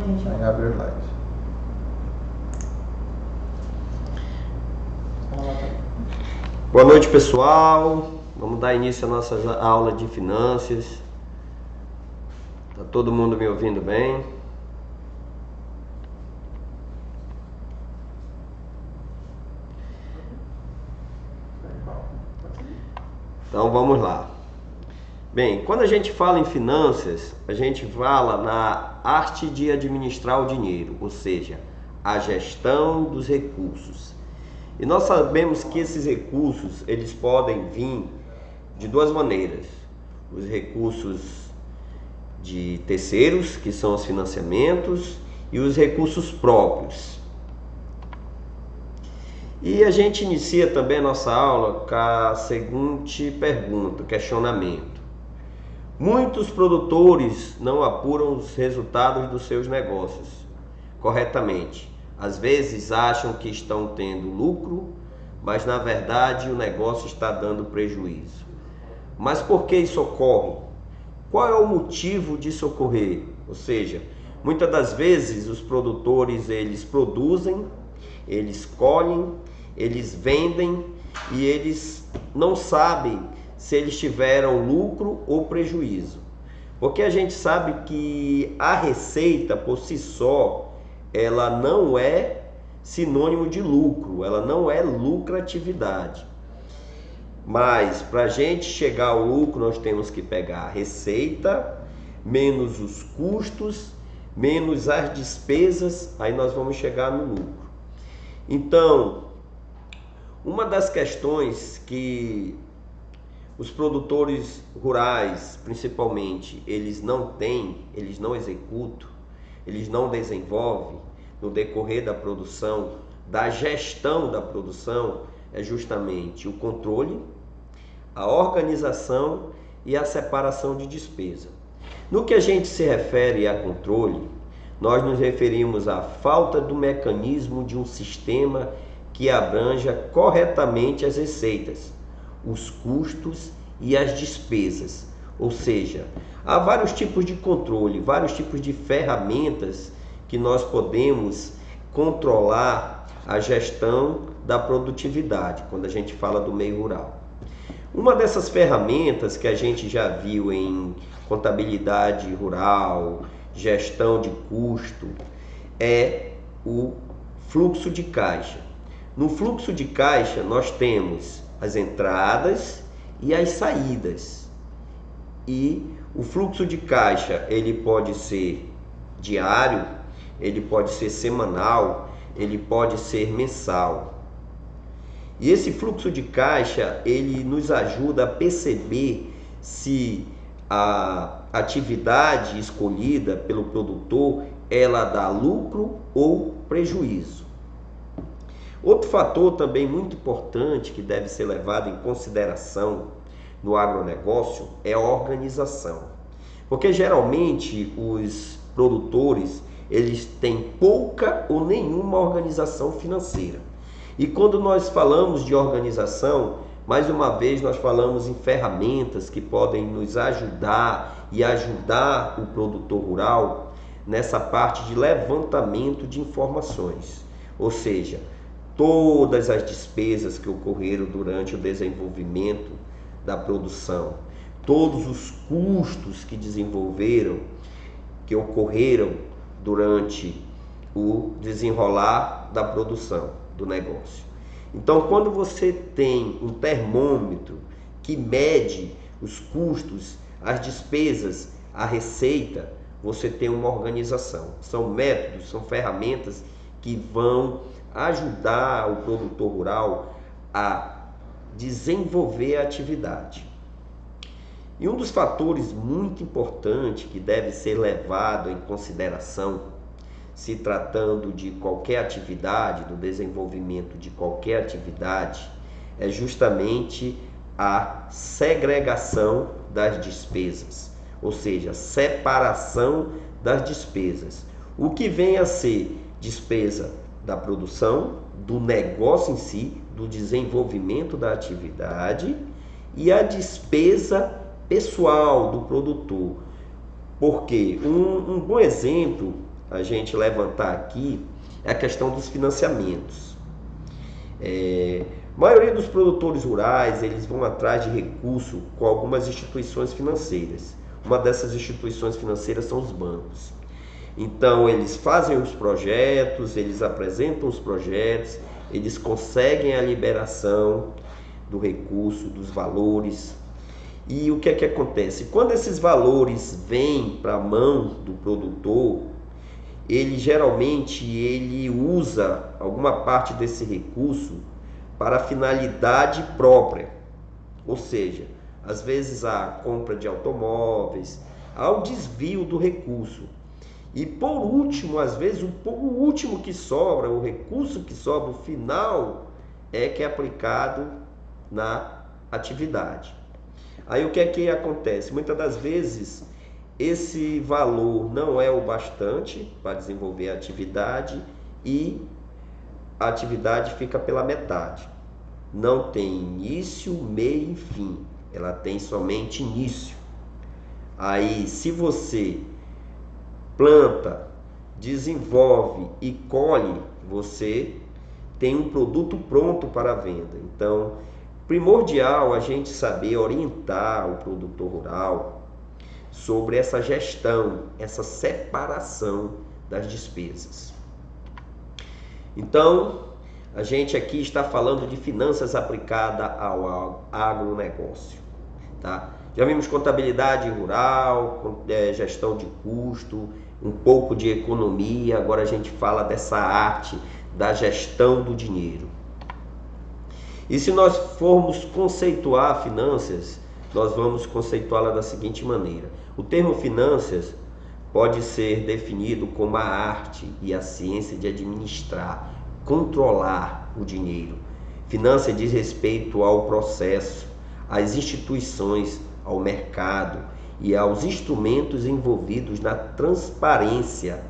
Aí abre o live. Boa noite, pessoal. Vamos dar início à nossa aula de finanças. Tá todo mundo me ouvindo bem? Então vamos lá. Bem, quando a gente fala em finanças, a gente fala na arte de administrar o dinheiro, ou seja, a gestão dos recursos. E nós sabemos que esses recursos, eles podem vir de duas maneiras. Os recursos de terceiros, que são os financiamentos, e os recursos próprios. E a gente inicia também a nossa aula com a seguinte pergunta, questionamento. Muitos produtores não apuram os resultados dos seus negócios corretamente. Às vezes acham que estão tendo lucro, mas na verdade o negócio está dando prejuízo. Mas por que isso ocorre? Qual é o motivo disso ocorrer? Ou seja, muitas das vezes os produtores eles produzem, eles colhem, eles vendem e eles não sabem se eles tiveram lucro ou prejuízo. Porque a gente sabe que a receita por si só, ela não é sinônimo de lucro, ela não é lucratividade. Mas para a gente chegar ao lucro, nós temos que pegar a receita, menos os custos, menos as despesas, aí nós vamos chegar no lucro. Então, uma das questões que os produtores rurais, principalmente, eles não têm, eles não executam, eles não desenvolvem no decorrer da produção, da gestão da produção, é justamente o controle, a organização e a separação de despesa. No que a gente se refere a controle, nós nos referimos à falta do mecanismo de um sistema que abranja corretamente as receitas, os custos e as despesas. Ou seja, há vários tipos de controle, vários tipos de ferramentas que nós podemos controlar a gestão da produtividade, quando a gente fala do meio rural. Uma dessas ferramentas que a gente já viu em contabilidade rural, gestão de custo, é o fluxo de caixa. No fluxo de caixa nós temos as entradas e as saídas. E o fluxo de caixa, ele pode ser diário, ele pode ser semanal, ele pode ser mensal. E esse fluxo de caixa, ele nos ajuda a perceber se a atividade escolhida pelo produtor, ela dá lucro ou prejuízo. Outro fator também muito importante que deve ser levado em consideração no agronegócio é a organização. Porque geralmente os produtores, eles têm pouca ou nenhuma organização financeira. E quando nós falamos de organização, mais uma vez nós falamos em ferramentas que podem nos ajudar e ajudar o produtor rural nessa parte de levantamento de informações. Ou seja, todas as despesas que ocorreram durante o desenvolvimento da produção, todos os custos que ocorreram durante o desenrolar da produção do negócio. Então, quando você tem um termômetro que mede os custos, as despesas, a receita, você tem uma organização. São métodos, são ferramentas que vão ajudar o produtor rural a desenvolver a atividade. E um dos fatores muito importantes que deve ser levado em consideração, se tratando de qualquer atividade, do desenvolvimento de qualquer atividade, é justamente a segregação das despesas, ou seja, separação das despesas. O que vem a ser despesa da produção, do negócio em si, do desenvolvimento da atividade e a despesa pessoal do produtor. Porque um bom exemplo, a gente levantar aqui é a questão dos financiamentos. A maioria dos produtores rurais, eles vão atrás de recurso com algumas instituições financeiras. Uma dessas instituições financeiras são os bancos. Então, eles fazem os projetos, eles apresentam os projetos, eles conseguem a liberação do recurso, dos valores. E o que é que acontece? Quando esses valores vêm para a mão do produtor, ele geralmente usa alguma parte desse recurso para finalidade própria, ou seja, às vezes a compra de automóveis, há o desvio do recurso. E por último, às vezes, o último que sobra, o recurso que sobra, o final, é que é aplicado na atividade. Aí o que é que acontece? Muitas das vezes, esse valor não é o bastante para desenvolver a atividade e a atividade fica pela metade. Não tem início, meio e fim. Ela tem somente início. Aí, se você planta, desenvolve e colhe, você tem um produto pronto para a venda. Então, primordial a gente saber orientar o produtor rural sobre essa gestão, essa separação das despesas. Então, a gente aqui está falando de finanças aplicada ao agronegócio, tá? Já vimos contabilidade rural, gestão de custo, um pouco de economia. Agora a gente fala dessa arte da gestão do dinheiro. E se nós formos conceituar finanças, nós vamos conceituá-la da seguinte maneira. O termo finanças pode ser definido como a arte e a ciência de administrar, controlar o dinheiro. Finança diz respeito ao processo, às instituições, ao mercado e aos instrumentos envolvidos na transparência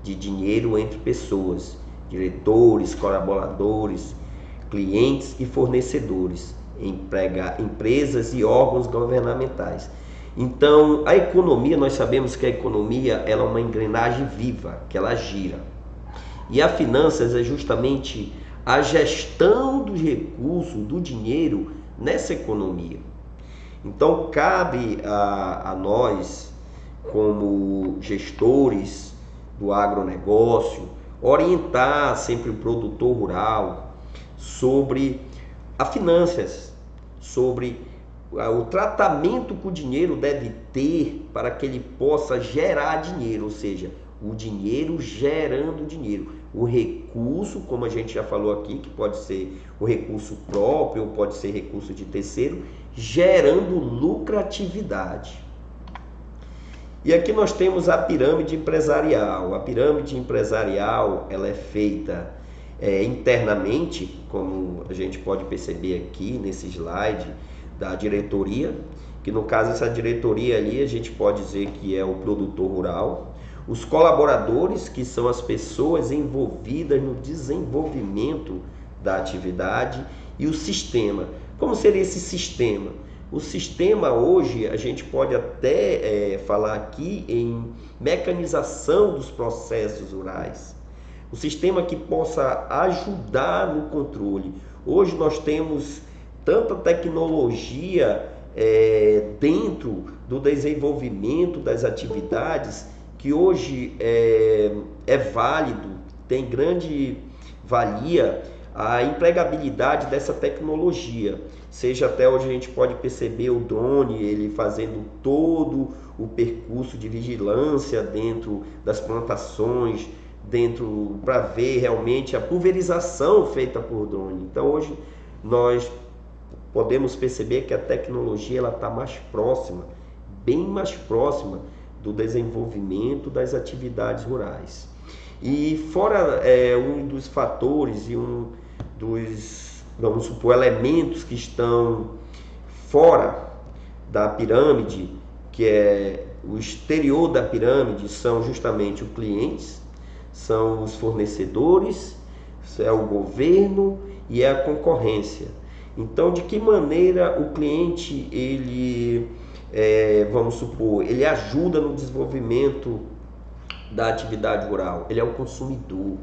de dinheiro entre pessoas, diretores, colaboradores, clientes e fornecedores, empresas e órgãos governamentais. Então, a economia, nós sabemos que a economia ela é uma engrenagem viva, que ela gira. E a finanças é justamente a gestão dos recursos, do dinheiro nessa economia. Então, cabe a nós, como gestores do agronegócio, orientar sempre o produtor rural sobre as finanças, sobre o tratamento que o dinheiro deve ter para que ele possa gerar dinheiro, ou seja, o dinheiro gerando dinheiro. O recurso, como a gente já falou aqui, que pode ser o recurso próprio ou pode ser recurso de terceiro, gerando lucratividade. E aqui nós temos a pirâmide empresarial. A pirâmide empresarial ela é feita internamente, como a gente pode perceber aqui nesse slide, da diretoria, que no caso essa diretoria ali a gente pode dizer que é o produtor rural, os colaboradores, que são as pessoas envolvidas no desenvolvimento da atividade, e o sistema. Como seria esse sistema? O sistema hoje a gente pode até falar aqui em mecanização dos processos rurais. O sistema que possa ajudar no controle. Hoje nós temos tanta tecnologia dentro do desenvolvimento das atividades que hoje é válido, tem grande valia a empregabilidade dessa tecnologia. Seja até hoje a gente pode perceber o drone, ele fazendo todo o percurso de vigilância dentro das plantações, dentro para ver realmente a pulverização feita por drone. Então hoje nós podemos perceber que a tecnologia ela está mais próxima, bem mais próxima do desenvolvimento das atividades rurais. E fora um dos fatores e um dos, vamos supor, elementos que estão fora da pirâmide, que é o exterior da pirâmide, são justamente os clientes, são os fornecedores, é o governo e é a concorrência. Então, de que maneira o cliente, ele, vamos supor, ele ajuda no desenvolvimento da atividade rural? Ele é o consumidor.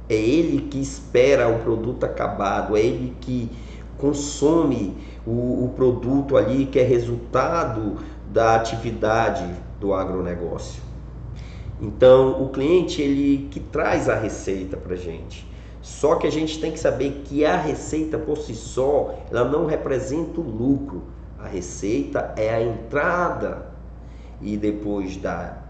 É ele que espera o produto acabado, é ele que consome o produto ali que é resultado da atividade do agronegócio. Então, o cliente, ele que traz a receita para a gente. Só que a gente tem que saber que a receita por si só, ela não representa o lucro. A receita é a entrada e depois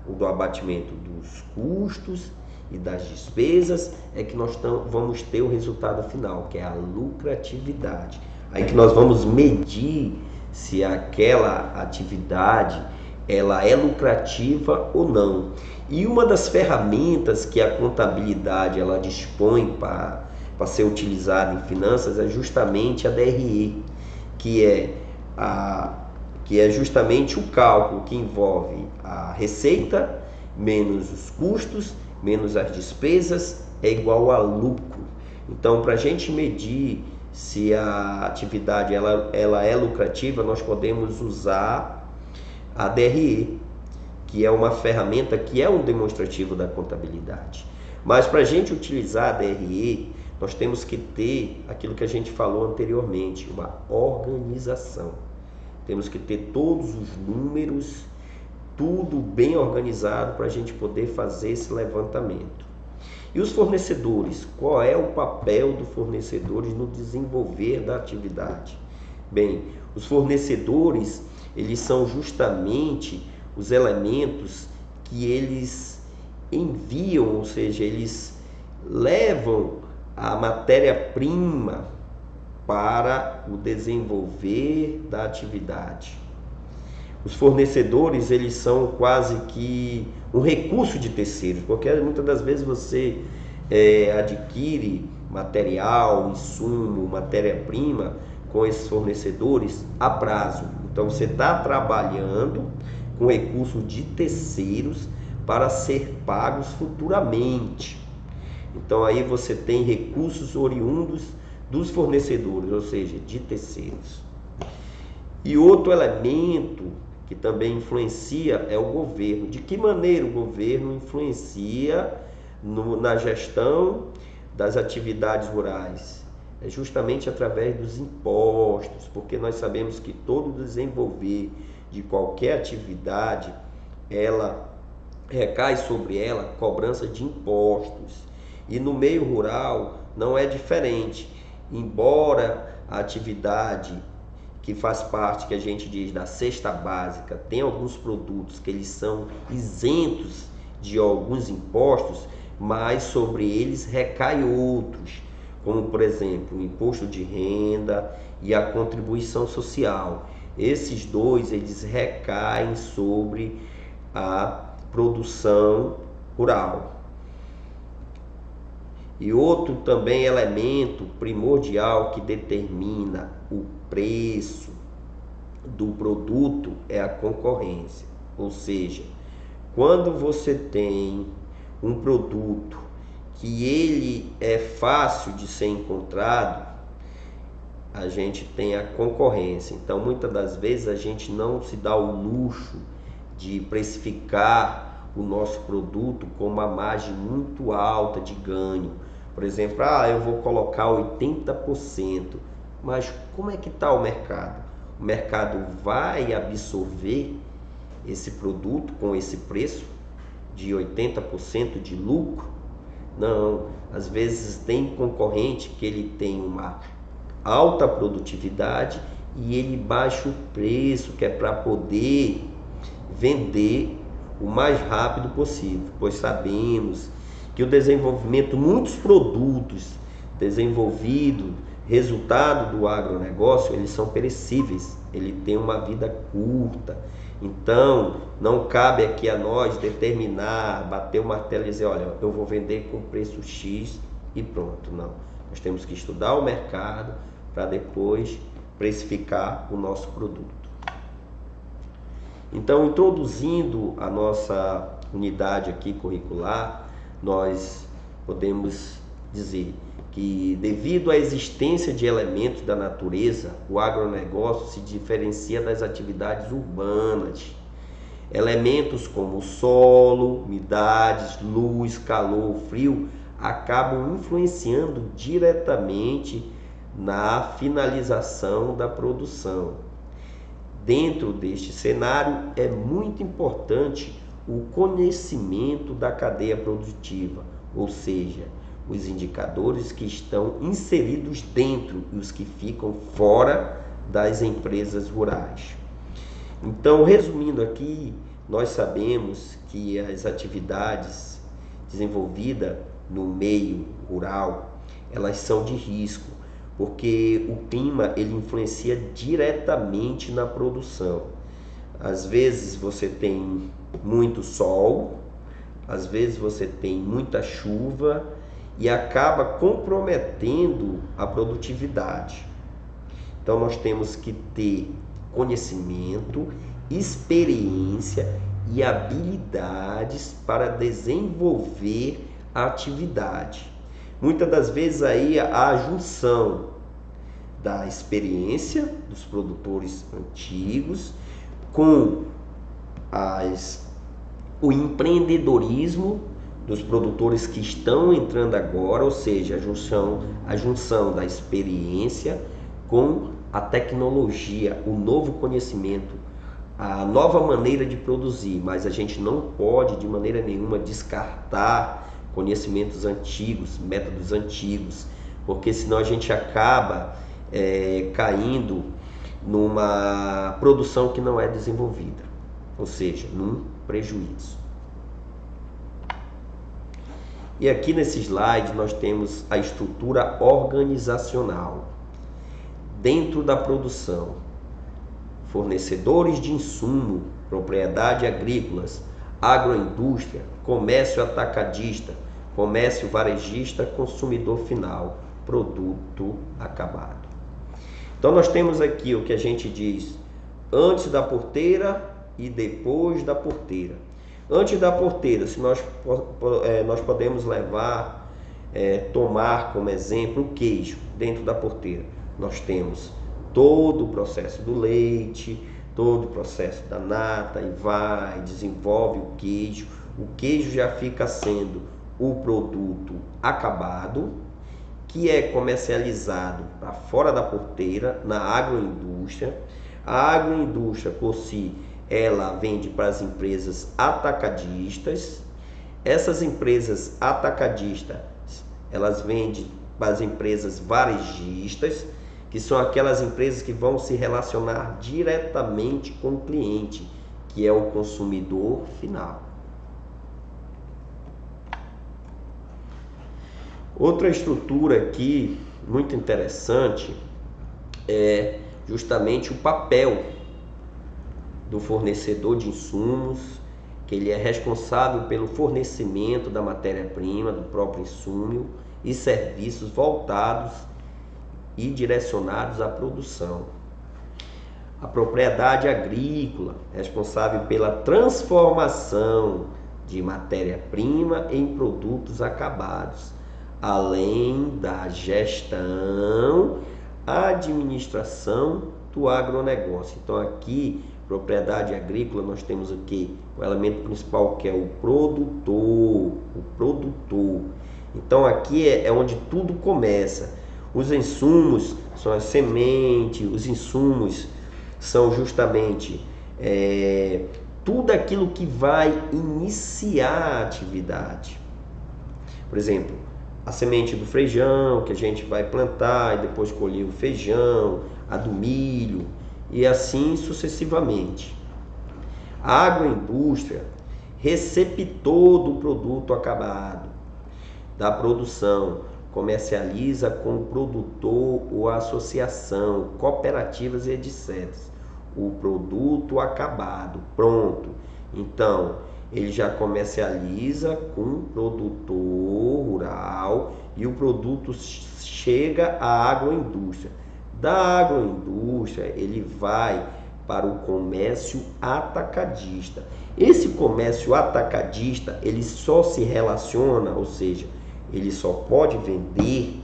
do abatimento dos custos e das despesas é que nós vamos ter o resultado final, que é a lucratividade. Aí que nós vamos medir se aquela atividade ela é lucrativa ou não. E uma das ferramentas que a contabilidade ela dispõe para ser utilizada em finanças é justamente a DRE, que é justamente o cálculo que envolve a receita menos os custos, menos as despesas, é igual a lucro. Então, para a gente medir se a atividade ela é lucrativa, nós podemos usar a DRE, que é uma ferramenta que é um demonstrativo da contabilidade. Mas para a gente utilizar a DRE, nós temos que ter aquilo que a gente falou anteriormente, uma organização. Temos que ter todos os números, tudo bem organizado para a gente poder fazer esse levantamento. E os fornecedores? Qual é o papel dos fornecedores no desenvolver da atividade? Bem, os fornecedores, eles são justamente os elementos que eles enviam, ou seja, eles levam a matéria-prima para o desenvolver da atividade. Os fornecedores, eles são quase que um recurso de terceiros, porque muitas das vezes você adquire material, insumo, matéria-prima com esses fornecedores a prazo. Então você está trabalhando com recursos de terceiros para ser pagos futuramente. Então aí você tem recursos oriundos dos fornecedores, ou seja, de terceiros. E outro elemento que também influencia é o governo. De que maneira o governo influencia na gestão das atividades rurais? É justamente através dos impostos, porque nós sabemos que todo desenvolver de qualquer atividade, ela recai sobre ela cobrança de impostos. E no meio rural não é diferente. Embora a atividade que faz parte, que a gente diz, da cesta básica, tem alguns produtos que eles são isentos de alguns impostos, mas sobre eles recai outros, como por exemplo o imposto de renda e a contribuição social. Esses dois, eles recaem sobre a produção rural. E outro também elemento primordial que determina o preço do produto é a concorrência. Ou seja, quando você tem um produto que ele é fácil de ser encontrado, a gente tem a concorrência. Então, muitas das vezes a gente não se dá o luxo de precificar o nosso produto com uma margem muito alta de ganho. Por exemplo, eu vou colocar 80%, mas como é que está o mercado? O mercado vai absorver esse produto com esse preço de 80% de lucro? Não, às vezes tem concorrente que ele tem uma alta produtividade e ele baixa o preço, que é para poder vender o mais rápido possível, pois sabemos que o desenvolvimento, muitos produtos desenvolvidos, resultado do agronegócio, eles são perecíveis, ele tem uma vida curta. Então, não cabe aqui a nós determinar, bater o martelo e dizer, olha, eu vou vender com preço X e pronto. Não, nós temos que estudar o mercado para depois precificar o nosso produto. Então, introduzindo a nossa unidade aqui curricular, nós podemos dizer que, devido à existência de elementos da natureza, o agronegócio se diferencia das atividades urbanas. Elementos como solo, umidades, luz, calor, frio acabam influenciando diretamente na finalização da produção. Dentro deste cenário, é muito importante o conhecimento da cadeia produtiva, ou seja, os indicadores que estão inseridos dentro e os que ficam fora das empresas rurais. Então, resumindo aqui, nós sabemos que as atividades desenvolvidas no meio rural, elas são de risco, porque o clima ele influencia diretamente na produção. Às vezes você tem muito sol, às vezes você tem muita chuva e acaba comprometendo a produtividade. Então nós temos que ter conhecimento, experiência e habilidades para desenvolver a atividade. Muitas das vezes aí a junção da experiência dos produtores antigos com o empreendedorismo dos produtores que estão entrando agora, ou seja, a junção da experiência com a tecnologia, o novo conhecimento, a nova maneira de produzir, mas a gente não pode de maneira nenhuma descartar conhecimentos antigos, métodos antigos, porque senão a gente acaba caindo numa produção que não é desenvolvida, ou seja, num prejuízo. E aqui nesse slide nós temos a estrutura organizacional. Dentro da produção, fornecedores de insumo, propriedade agrícolas, agroindústria, comércio atacadista, comércio varejista, consumidor final, produto acabado. Então nós temos aqui o que a gente diz antes da porteira e depois da porteira. Antes da porteira, se nós podemos tomar como exemplo o queijo dentro da porteira. Nós temos todo o processo do leite, todo o processo da nata e desenvolve o queijo. O queijo já fica sendo o produto acabado, que é comercializado para fora da porteira, na agroindústria. A agroindústria, por si, ela vende para as empresas atacadistas. Essas empresas atacadistas, elas vendem para as empresas varejistas, que são aquelas empresas que vão se relacionar diretamente com o cliente, que é o consumidor final. Outra estrutura aqui muito interessante é justamente o papel do fornecedor de insumos, que ele é responsável pelo fornecimento da matéria-prima, do próprio insumo e serviços voltados e direcionados à produção. A propriedade agrícola, responsável pela transformação de matéria-prima em produtos acabados, além da gestão, administração do agronegócio. Então aqui, propriedade agrícola, nós temos aqui o elemento principal, que é o produtor. Então aqui é onde tudo começa. Os insumos são as sementes, os insumos são justamente tudo aquilo que vai iniciar a atividade. Por exemplo, a semente do feijão, que a gente vai plantar e depois colher o feijão, a do milho e assim sucessivamente. A agroindústria, receptor do produto acabado, da produção, comercializa com o produtor ou associação, cooperativas e etc. O produto acabado, pronto. Então, ele já comercializa com o produtor rural e o produto chega à agroindústria. Da agroindústria, ele vai para o comércio atacadista. Esse comércio atacadista, ele só se relaciona, ou seja, ele só pode vender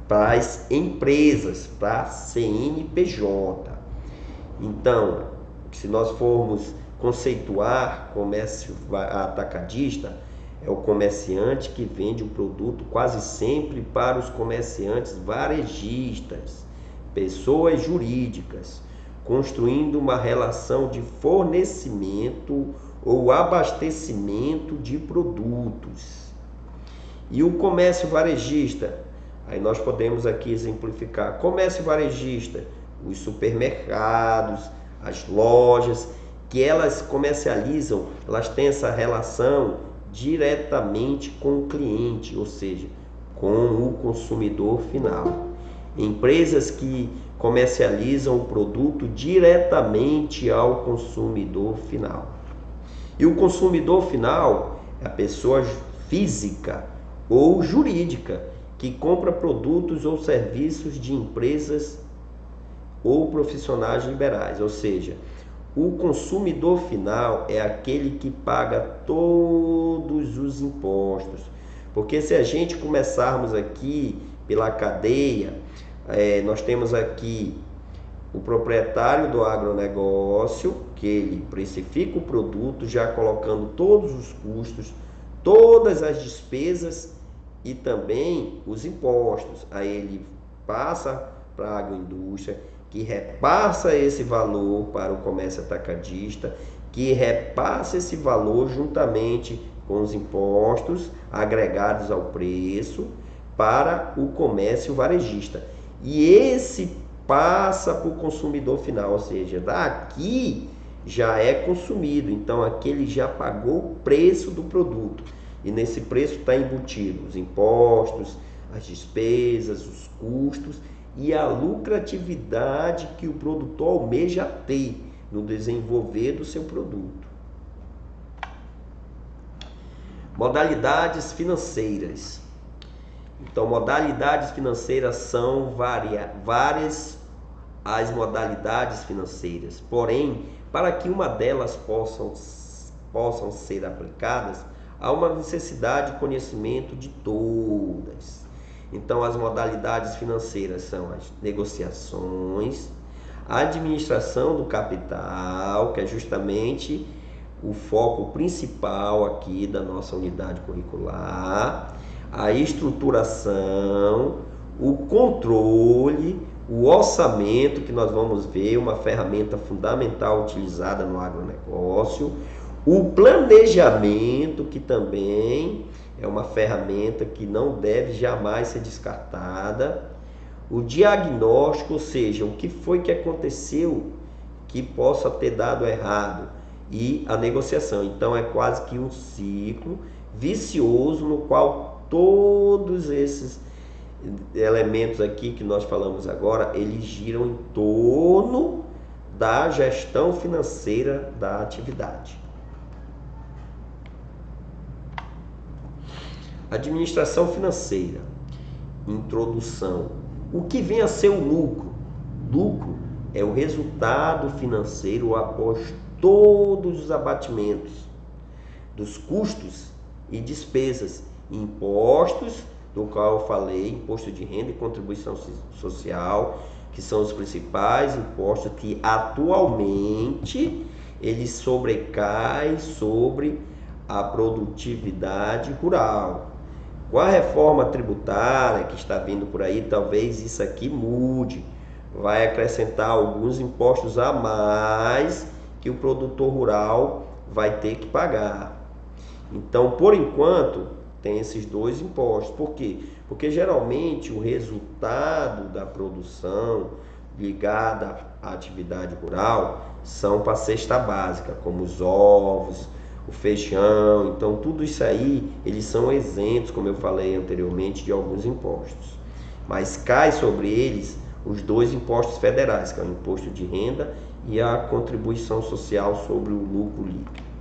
para as empresas, para a CNPJ. Então, se nós formos conceituar comércio atacadista é o comerciante que vende o produto quase sempre para os comerciantes varejistas, pessoas jurídicas, construindo uma relação de fornecimento ou abastecimento de produtos. E o comércio varejista, aí nós podemos aqui exemplificar, comércio varejista, os supermercados, as lojas, que elas comercializam, elas têm essa relação diretamente com o cliente, ou seja, com o consumidor final. Empresas que comercializam o produto diretamente ao consumidor final. E o consumidor final é a pessoa física ou jurídica que compra produtos ou serviços de empresas ou profissionais liberais, ou seja, o consumidor final é aquele que paga todos os impostos. Porque se a gente começarmos aqui pela cadeia, nós temos aqui o proprietário do agronegócio, que ele precifica o produto já colocando todos os custos, todas as despesas e também os impostos. Aí ele passa para a agroindústria, que repassa esse valor para o comércio atacadista, que repassa esse valor juntamente com os impostos agregados ao preço para o comércio varejista. E esse passa para o consumidor final, ou seja, daqui já é consumido, então aquele já pagou o preço do produto. E nesse preço está embutido os impostos, as despesas, os custos e a lucratividade que o produtor almeja ter no desenvolver do seu produto. Modalidades financeiras. Então, modalidades financeiras são várias as modalidades financeiras. Porém, para que uma delas possam ser aplicadas, há uma necessidade de conhecimento de todas. Então, as modalidades financeiras são as negociações, a administração do capital, que é justamente o foco principal aqui da nossa unidade curricular, a estruturação, o controle, o orçamento, que nós vamos ver, uma ferramenta fundamental utilizada no agronegócio, o planejamento, que também é uma ferramenta que não deve jamais ser descartada, o diagnóstico, ou seja, o que foi que aconteceu que possa ter dado errado, e a negociação. Então é quase que um ciclo vicioso no qual todos esses elementos aqui que nós falamos agora, eles giram em torno da gestão financeira da atividade. Administração financeira. Introdução. O que vem a ser o lucro? Lucro é o resultado financeiro após todos os abatimentos dos custos e despesas, impostos, do qual eu falei, imposto de renda e contribuição social, que são os principais impostos que atualmente eles sobrecaem sobre a produtividade rural. Com a reforma tributária que está vindo por aí, talvez isso aqui mude, vai acrescentar alguns impostos a mais que o produtor rural vai ter que pagar. Então, por enquanto, tem esses dois impostos. Por quê? Porque geralmente o resultado da produção ligada à atividade rural são para a cesta básica, como os ovos, o feijão. Então, tudo isso aí, eles são isentos, como eu falei anteriormente, de alguns impostos. Mas cai sobre eles os dois impostos federais, que é o imposto de renda e a contribuição social sobre o lucro líquido.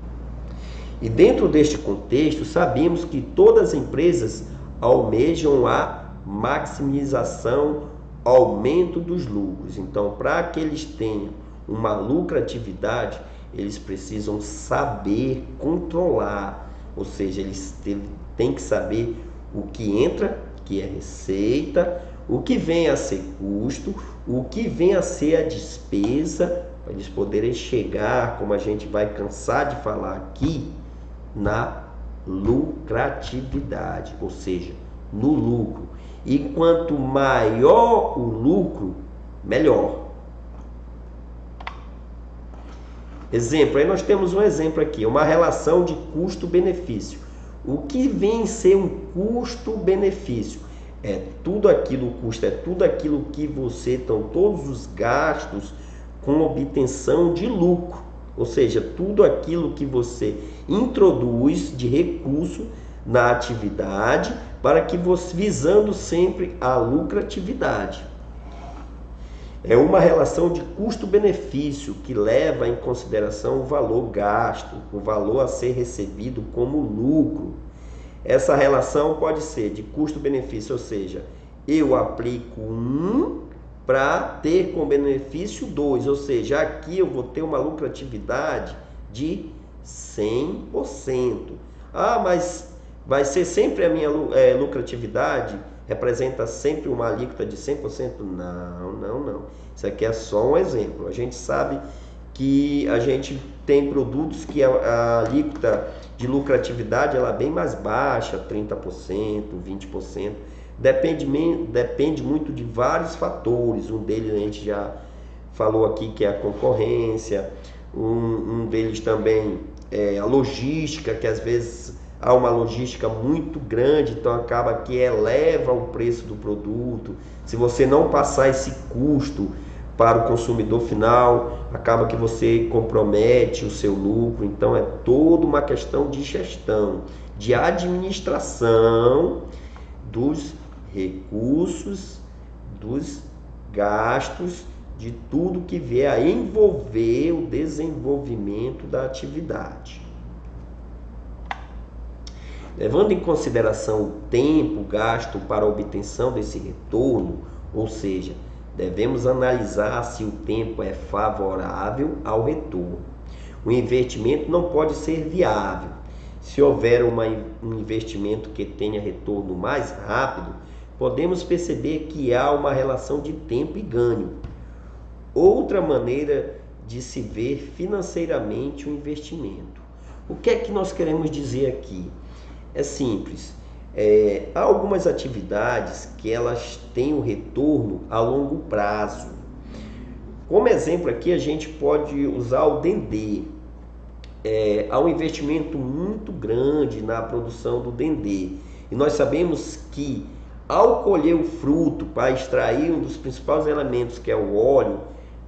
E dentro deste contexto, sabemos que todas as empresas almejam a maximização, aumento dos lucros. Então, para que eles tenham uma lucratividade, eles precisam saber controlar, ou seja, eles têm que saber o que entra, que é receita, o que vem a ser custo, o que vem a ser a despesa, para eles poderem chegar, como a gente vai cansar de falar aqui, na lucratividade, ou seja, no lucro. E quanto maior o lucro, melhor. Exemplo, aí nós temos um exemplo aqui, uma relação de custo-benefício. O que vem ser um custo-benefício? É tudo aquilo, o custo é tudo aquilo que você, então todos os gastos com obtenção de lucro. Ou seja, tudo aquilo que você introduz de recurso na atividade para que você, visando sempre a lucratividade. É uma relação de custo-benefício que leva em consideração o valor gasto, o valor a ser recebido como lucro. Essa relação pode ser de custo-benefício, ou seja, eu aplico 1 para ter como benefício 2, ou seja, aqui eu vou ter uma lucratividade de 100%. Ah, mas vai ser sempre a minha lucratividade? Representa sempre uma alíquota de 100%? Não. Isso aqui é só um exemplo. A gente sabe que a gente tem produtos que a alíquota de lucratividade ela é bem mais baixa, 30%, 20%. Depende muito de vários fatores. Um deles a gente já falou aqui, que é a concorrência. Um deles também é a logística, que às vezes há uma logística muito grande, então acaba que eleva o preço do produto. Se você não passar esse custo para o consumidor final, acaba que você compromete o seu lucro. Então é toda uma questão de gestão, de administração dos recursos, dos gastos, de tudo que vier a envolver o desenvolvimento da atividade. Levando em consideração o tempo gasto para a obtenção desse retorno, ou seja, devemos analisar se o tempo é favorável ao retorno. O investimento não pode ser viável. Se houver um investimento que tenha retorno mais rápido, podemos perceber que há uma relação de tempo e ganho. Outra maneira de se ver financeiramente o investimento. O que é que nós queremos dizer aqui? É simples. Há algumas atividades que elas têm um retorno a longo prazo. Como exemplo aqui a gente pode usar o dendê. Há um investimento muito grande na produção do dendê. E nós sabemos que ao colher o fruto para extrair um dos principais elementos, que é o óleo,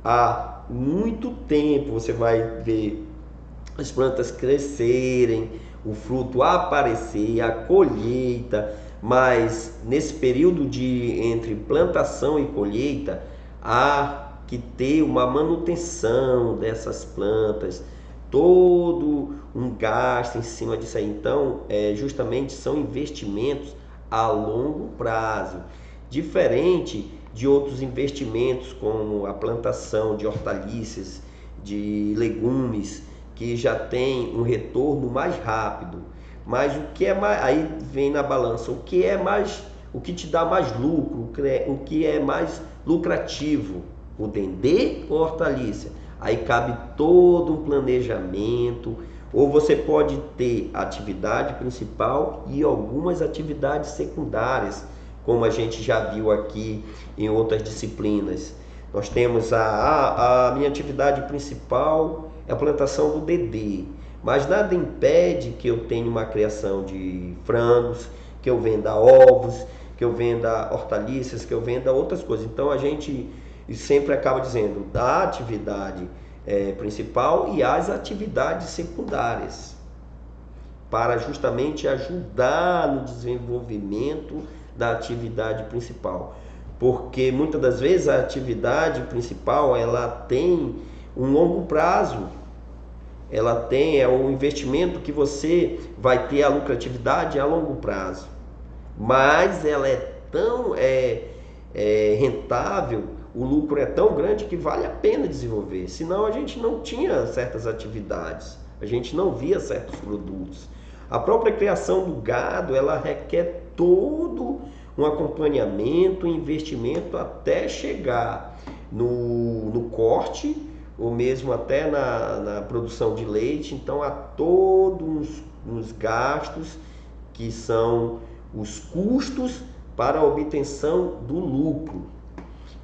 há muito tempo você vai ver as plantas crescerem, o fruto aparecer, a colheita, mas nesse período entre plantação e colheita, há que ter uma manutenção dessas plantas, todo um gasto em cima disso aí. Então, justamente são investimentos a longo prazo, diferente de outros investimentos como a plantação de hortaliças, de legumes, que já tem um retorno mais rápido. Mas o que é mais, aí vem na balança, o que te dá mais lucro, o que é mais lucrativo, o dendê ou a hortaliça? Aí cabe todo um planejamento, ou você pode ter atividade principal e algumas atividades secundárias, como a gente já viu aqui em outras disciplinas. Nós temos a minha atividade principal é a plantação do dendê, mas nada impede que eu tenha uma criação de frangos, que eu venda ovos, que eu venda hortaliças, que eu venda outras coisas. Então a gente sempre acaba dizendo da atividade principal e as atividades secundárias, para justamente ajudar no desenvolvimento da atividade principal. Porque muitas das vezes a atividade principal ela tem um longo prazo, ela tem um investimento que você vai ter a lucratividade a longo prazo, mas ela é tão rentável, o lucro é tão grande que vale a pena desenvolver, senão a gente não tinha certas atividades, a gente não via certos produtos. A própria criação do gado, ela requer todo um acompanhamento, um investimento até chegar no corte, ou mesmo até na produção de leite. Então há todos uns gastos que são os custos para a obtenção do lucro.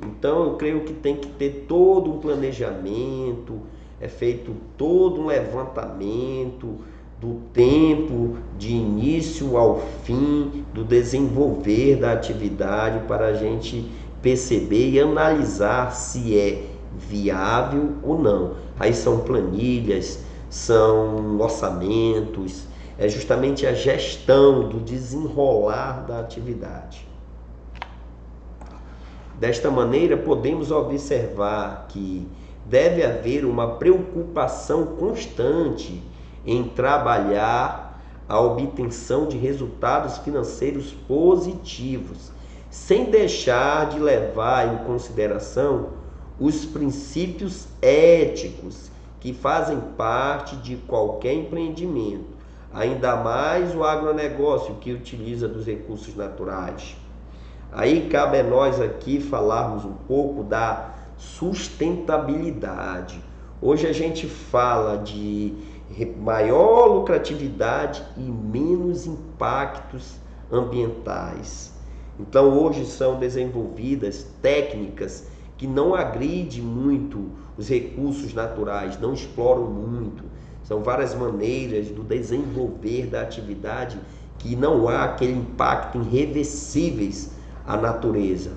Então eu creio que tem que ter todo um planejamento, é feito todo um levantamento do tempo de início ao fim, do desenvolver da atividade, para a gente perceber e analisar se é viável ou não. Aí são planilhas, são orçamentos, é justamente a gestão do desenrolar da atividade. Desta maneira, podemos observar que deve haver uma preocupação constante em trabalhar a obtenção de resultados financeiros positivos, sem deixar de levar em consideração os princípios éticos que fazem parte de qualquer empreendimento, ainda mais o agronegócio, que utiliza dos recursos naturais. Aí cabe a nós aqui falarmos um pouco da sustentabilidade. Hoje a gente fala de maior lucratividade e menos impactos ambientais. Então hoje são desenvolvidas técnicas que não agridem muito os recursos naturais, não exploram muito. São várias maneiras do desenvolver da atividade que não há aquele impacto irreversíveis à natureza.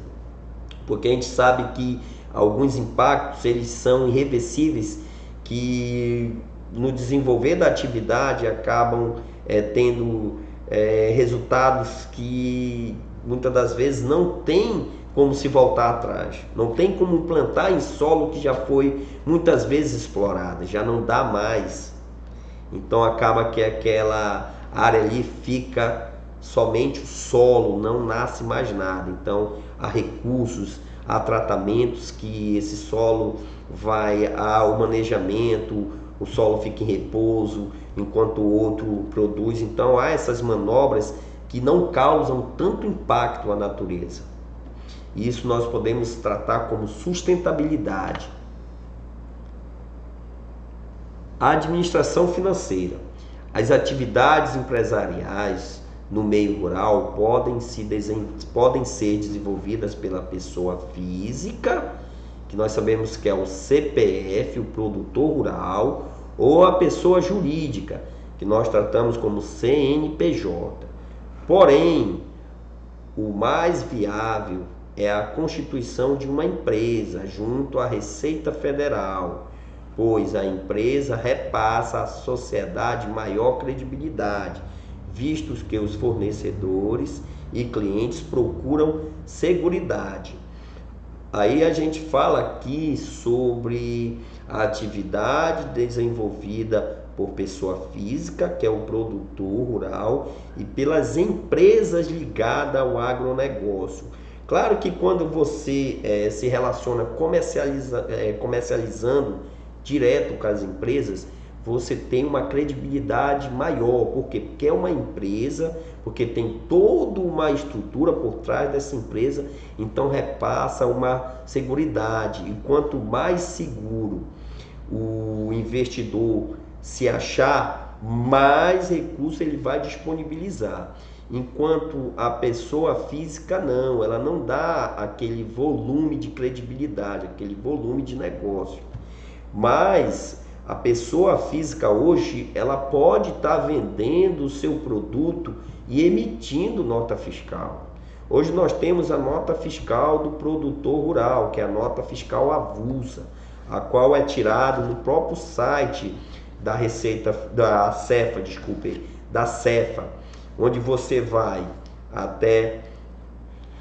Porque a gente sabe que alguns impactos eles são irreversíveis, que no desenvolver da atividade acabam tendo resultados que muitas das vezes não tem como se voltar atrás, não tem como plantar em solo que já foi muitas vezes explorado, já não dá mais. Então acaba que aquela área ali fica somente o solo, não nasce mais nada. Então há recursos, há tratamentos que esse solo vai ao manejamento, o solo fica em repouso enquanto o outro produz. Então há essas manobras que não causam tanto impacto à natureza. Isso nós podemos tratar como sustentabilidade. A administração financeira. As atividades empresariais no meio rural podem ser desenvolvidas pela pessoa física, que nós sabemos que é o CPF, o produtor rural, ou a pessoa jurídica, que nós tratamos como CNPJ. Porém, o mais viável é a constituição de uma empresa junto à Receita Federal, pois a empresa repassa à sociedade maior credibilidade, visto que os fornecedores e clientes procuram seguridade. Aí a gente fala aqui sobre a atividade desenvolvida por pessoa física, que é o produtor rural, e pelas empresas ligadas ao agronegócio. Claro que quando você se relaciona comercializando direto com as empresas, você tem uma credibilidade maior. Por quê? Porque é uma empresa, porque tem toda uma estrutura por trás dessa empresa, então repassa uma seguridade. E quanto mais seguro o investidor se achar, mais recurso ele vai disponibilizar. Enquanto a pessoa física não, ela não dá aquele volume de credibilidade, aquele volume de negócio. Mas a pessoa física hoje, ela pode estar vendendo o seu produto e emitindo nota fiscal. Hoje nós temos a nota fiscal do produtor rural, que é a nota fiscal avulsa, a qual é tirada no próprio site da Cefa, onde você vai até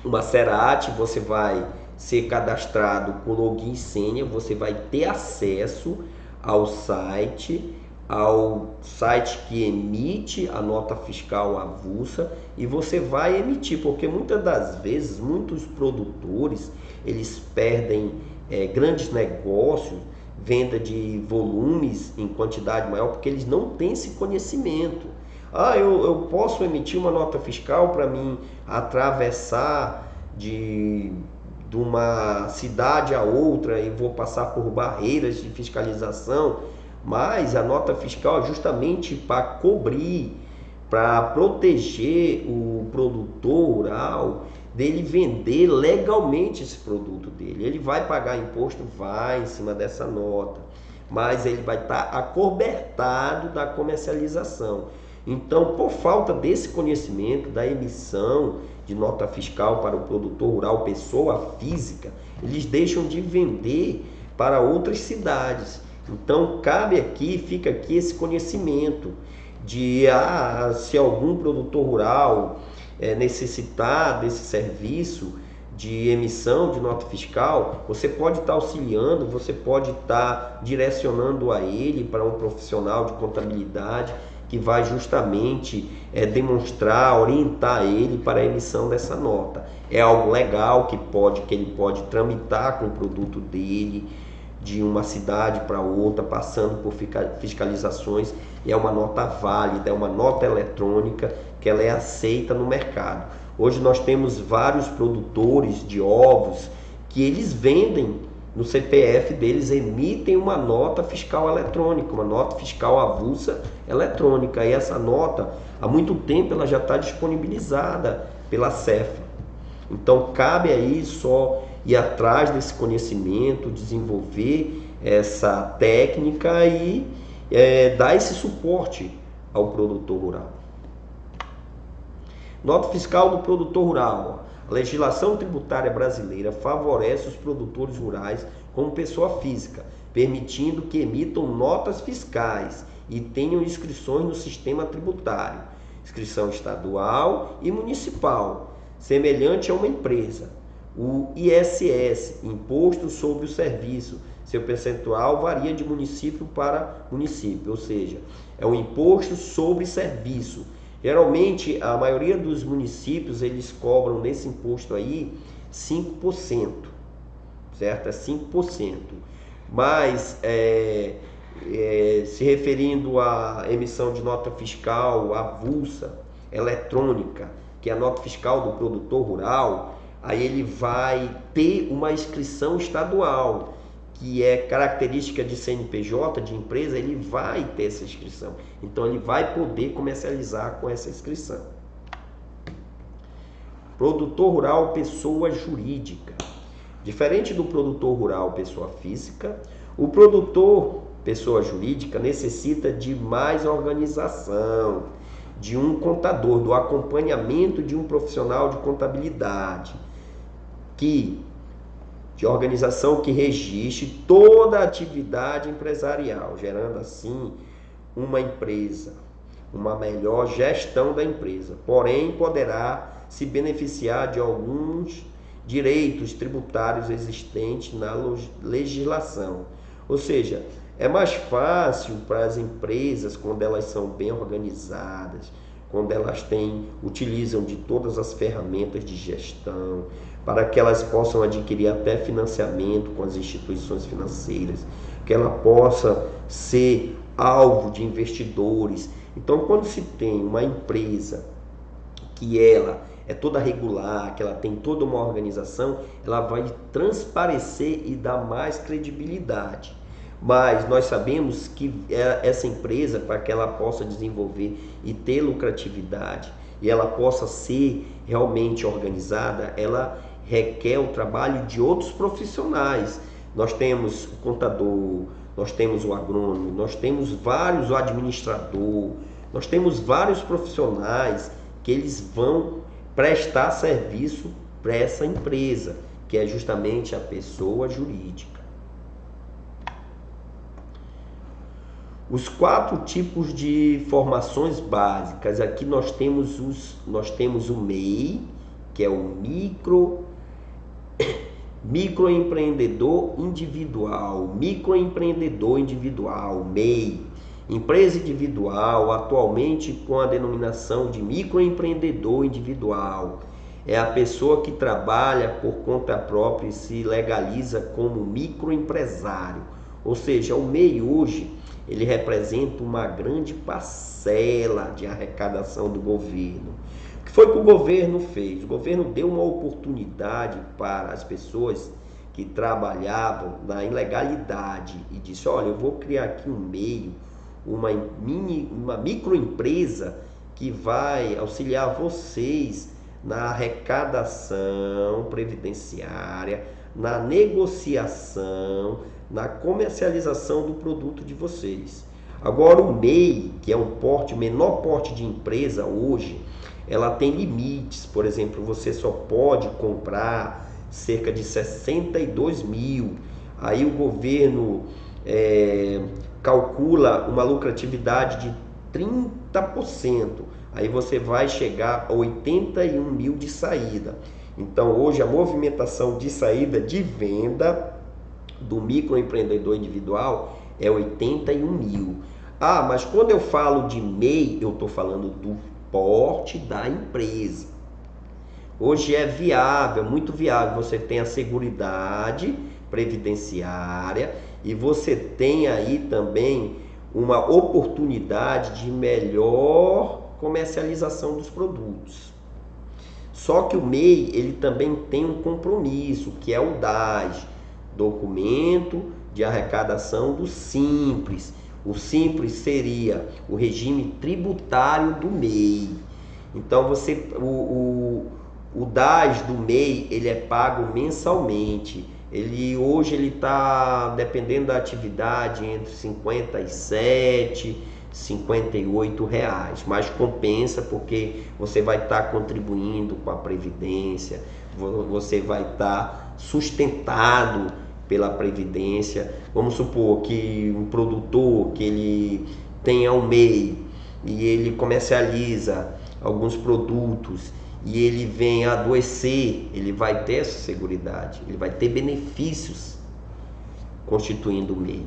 uma SERAT, você vai ser cadastrado com login e senha, você vai ter acesso ao site que emite a nota fiscal avulsa, e você vai emitir, porque muitas das vezes, muitos produtores, eles perdem grandes negócios, venda de volumes em quantidade maior, porque eles não têm esse conhecimento. Eu posso emitir uma nota fiscal para mim atravessar de de uma cidade a outra e vou passar por barreiras de fiscalização, mas a nota fiscal é justamente para cobrir, para proteger o produtor rural dele vender legalmente esse produto dele. Ele vai pagar imposto? Vai, em cima dessa nota, mas ele vai estar acobertado da comercialização. Então, por falta desse conhecimento da emissão de nota fiscal para o produtor rural, pessoa física, eles deixam de vender para outras cidades. Então, fica aqui esse conhecimento de se algum produtor rural necessitar desse serviço de emissão de nota fiscal, você pode estar auxiliando, você pode estar direcionando a ele para um profissional de contabilidade que vai justamente demonstrar, orientar ele para a emissão dessa nota. É algo legal que ele pode tramitar com o produto dele de uma cidade para outra, passando por fiscalizações, e é uma nota válida, é uma nota eletrônica que ela é aceita no mercado. Hoje nós temos vários produtores de ovos que eles vendem no CPF deles, emitem uma nota fiscal eletrônica, uma nota fiscal avulsa eletrônica, e essa nota, há muito tempo, ela já está disponibilizada pela Cefa. Então cabe aí só ir atrás desse conhecimento, desenvolver essa técnica e dar esse suporte ao produtor rural. Nota fiscal do produtor rural. A legislação tributária brasileira favorece os produtores rurais como pessoa física, permitindo que emitam notas fiscais e tenham inscrições no sistema tributário, inscrição estadual e municipal, semelhante a uma empresa. O ISS, Imposto sobre o Serviço, seu percentual varia de município para município, ou seja, é um imposto sobre serviço. Geralmente, a maioria dos municípios, eles cobram nesse imposto aí 5%, certo? É 5%. Mas, se referindo à emissão de nota fiscal avulsa, eletrônica, que é a nota fiscal do produtor rural, aí ele vai ter uma inscrição estadual, que é característica de CNPJ, de empresa, ele vai ter essa inscrição. Então, ele vai poder comercializar com essa inscrição. Produtor rural, pessoa jurídica. Diferente do produtor rural, pessoa física, o produtor, pessoa jurídica, necessita de mais organização, de um contador, do acompanhamento de um profissional de contabilidade, de organização que registre toda a atividade empresarial, gerando assim uma empresa, uma melhor gestão da empresa. Porém, poderá se beneficiar de alguns direitos tributários existentes na legislação. Ou seja, é mais fácil para as empresas, quando elas são bem organizadas, quando elas utilizam de todas as ferramentas de gestão, para que elas possam adquirir até financiamento com as instituições financeiras, que ela possa ser alvo de investidores. Então, quando se tem uma empresa que ela é toda regular, que ela tem toda uma organização, ela vai transparecer e dar mais credibilidade. Mas nós sabemos que essa empresa, para que ela possa desenvolver e ter lucratividade, e ela possa ser realmente organizada, ela requer o trabalho de outros profissionais. Nós temos o contador, nós temos o agrônomo, nós temos o administrador, nós temos vários profissionais que eles vão prestar serviço para essa empresa, que é justamente a pessoa jurídica. Os 4 tipos de formações básicas. Aqui nós temos o MEI, que é o microempreendedor individual, MEI, empresa individual, atualmente com a denominação de microempreendedor individual. É a pessoa que trabalha por conta própria e se legaliza como microempresário. Ou seja, o MEI hoje, ele representa uma grande parcela de arrecadação do governo. O que foi que o governo fez? O governo deu uma oportunidade para as pessoas que trabalhavam na ilegalidade e disse: olha, eu vou criar aqui um meio, uma microempresa que vai auxiliar vocês na arrecadação previdenciária, na negociação, na comercialização do produto de vocês. Agora o MEI, que é um porte, menor porte de empresa hoje, ela tem limites. Por exemplo, você só pode comprar cerca de 62 mil. Aí o governo calcula uma lucratividade de 30%. Aí você vai chegar a 81 mil de saída. Então hoje a movimentação de saída de venda do microempreendedor individual é 81 mil. Ah, mas quando eu falo de MEI, eu estou falando do porte da empresa. Hoje é viável, muito viável. Você tem a seguridade previdenciária e você tem aí também uma oportunidade de melhor comercialização dos produtos. Só que o MEI, ele também tem um compromisso, que é o DAS, Documento de Arrecadação do Simples. O Simples seria o regime tributário do MEI. Então o DAS do MEI, ele é pago mensalmente. Hoje ele está, dependendo da atividade, entre 57 e 58 reais, mas compensa porque você vai estar contribuindo com a Previdência, você vai estar sustentado pela Previdência. Vamos supor que um produtor que ele tenha um MEI e ele comercializa alguns produtos e ele vem a adoecer, ele vai ter essa seguridade, ele vai ter benefícios constituindo o MEI.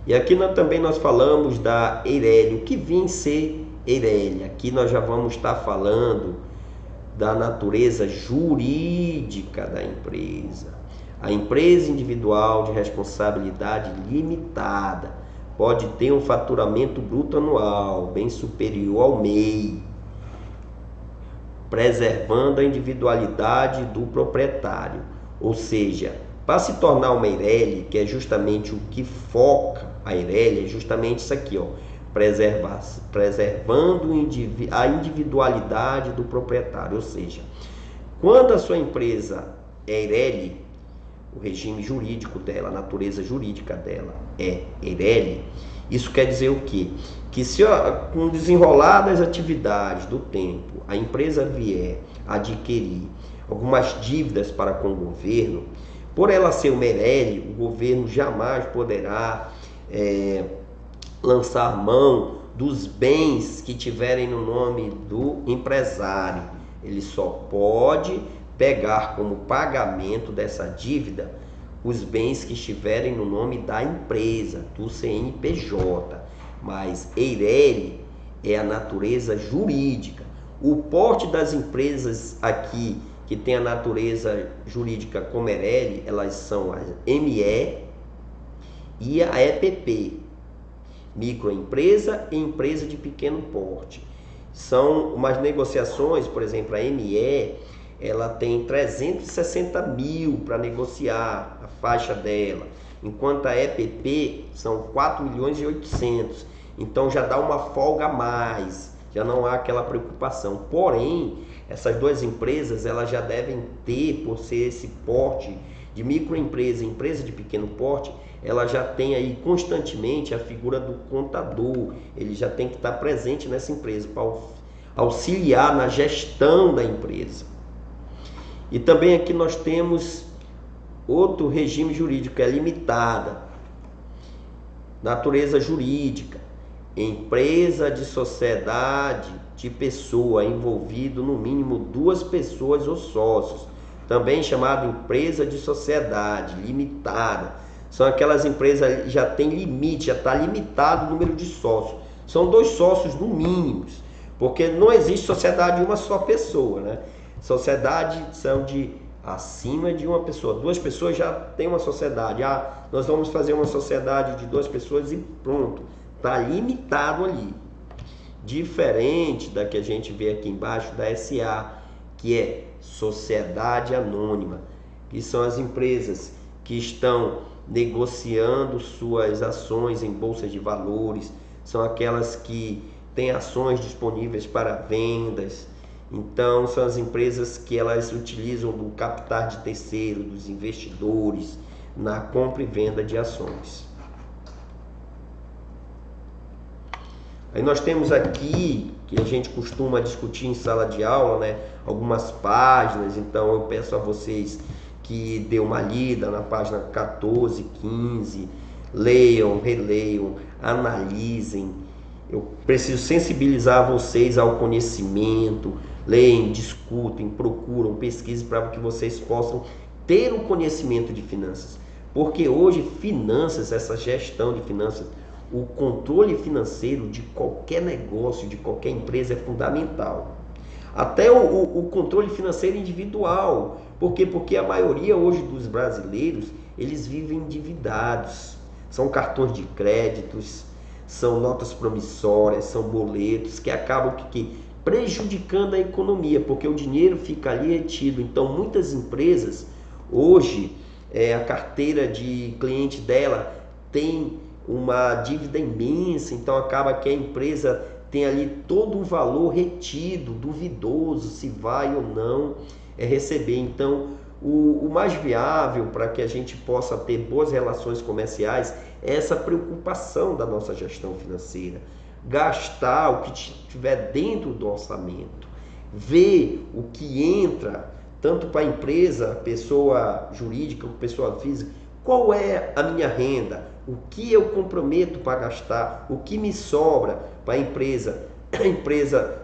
E aqui também nós falamos da Eireli. O que vem ser Eireli? Aqui nós já vamos estar falando da natureza jurídica da empresa. A empresa individual de responsabilidade limitada pode ter um faturamento bruto anual bem superior ao MEI, preservando a individualidade do proprietário. Ou seja, para se tornar uma Eireli, que é justamente o que foca a Eireli, é justamente isso aqui, ó, preservando a individualidade do proprietário. Ou seja, quando a sua empresa é Eireli, o regime jurídico dela, a natureza jurídica dela é Eireli, isso quer dizer o quê? Que se com o desenrolar das atividades do tempo, a empresa vier adquirir algumas dívidas para com o governo, por ela ser uma Eireli, o governo jamais poderá lançar mão dos bens que tiverem no nome do empresário. Ele só pode pegar como pagamento dessa dívida os bens que estiverem no nome da empresa, do CNPJ. Mas Eireli é a natureza jurídica. O porte das empresas aqui que tem a natureza jurídica como Eireli, elas são a ME e a EPP, microempresa e empresa de pequeno porte. São umas negociações, por exemplo, a ME, ela tem 360 mil para negociar a faixa dela, enquanto a EPP são 4 milhões e 800. Então já dá uma folga a mais, já não há aquela preocupação. Porém, essas duas empresas, elas já devem ter, por ser esse porte de microempresa e empresa de pequeno porte, ela já tem aí constantemente a figura do contador. Ele já tem que estar presente nessa empresa para auxiliar na gestão da empresa. E também aqui nós temos outro regime jurídico, que é limitada. Natureza jurídica. Empresa de sociedade de pessoa envolvido no mínimo 2 pessoas ou sócios. Também chamado empresa de sociedade limitada. São aquelas empresas que já tem limite, já está limitado o número de sócios. São 2 sócios no mínimo, porque não existe sociedade de uma só pessoa, né? Sociedade são de acima de uma pessoa. 2 pessoas já tem uma sociedade. Nós vamos fazer uma sociedade de 2 pessoas e pronto. Está limitado ali. diferente da que a gente vê aqui embaixo da SA, que é Sociedade Anônima, que são as empresas que estão negociando suas ações em bolsas de valores, são aquelas que têm ações disponíveis para vendas. Então são as empresas que elas utilizam do capital de terceiro, dos investidores, na compra e venda de ações. Aí nós temos aqui, que a gente costuma discutir em sala de aula, né, algumas páginas. Então eu peço a vocês que dê uma lida na página 14, 15, leiam, releiam, analisem. Eu preciso sensibilizar vocês ao conhecimento, leem, discutem, procuram, pesquisem para que vocês possam ter o conhecimento de finanças. Porque hoje finanças, essa gestão de finanças, o controle financeiro de qualquer negócio, de qualquer empresa é fundamental. Até o controle financeiro individual. Por quê? Porque a maioria hoje dos brasileiros, eles vivem endividados. São cartões de créditos, são notas promissórias, são boletos que acabam prejudicando a economia, porque o dinheiro fica ali retido. Então muitas empresas, hoje, a carteira de cliente dela tem uma dívida imensa, então acaba que a empresa tem ali todo um valor retido, duvidoso se vai ou não receber. Então o mais viável para que a gente possa ter boas relações comerciais é essa preocupação da nossa gestão financeira. Gastar o que estiver dentro do orçamento, ver o que entra, tanto para a empresa, pessoa jurídica ou pessoa física, qual é a minha renda, o que eu comprometo para gastar, o que me sobra para a empresa.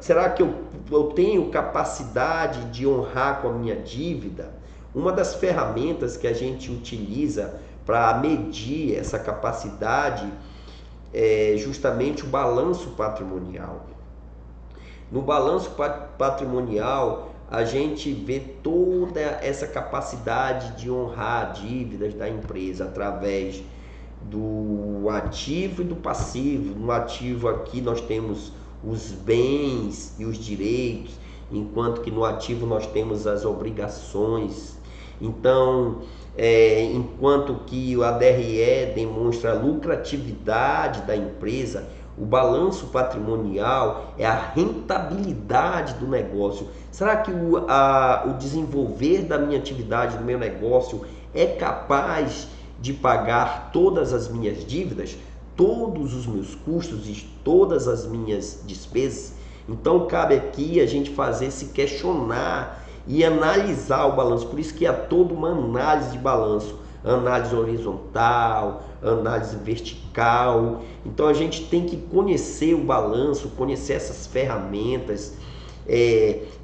Será que eu tenho capacidade de honrar com a minha dívida? Uma das ferramentas que a gente utiliza para medir essa capacidade é justamente o balanço patrimonial. No balanço patrimonial, a gente vê toda essa capacidade de honrar dívidas da empresa através do ativo e do passivo. No ativo aqui nós temos os bens e os direitos, enquanto que no ativo nós temos as obrigações. Então, enquanto que a DRE demonstra a lucratividade da empresa, o balanço patrimonial é a rentabilidade do negócio. Será que o desenvolver da minha atividade, do meu negócio, é capaz de pagar todas as minhas dívidas, todos os meus custos e todas as minhas despesas? Então cabe aqui a gente se questionar e analisar o balanço. Por isso que há toda uma análise de balanço, análise horizontal, análise vertical. Então a gente tem que conhecer o balanço, conhecer essas ferramentas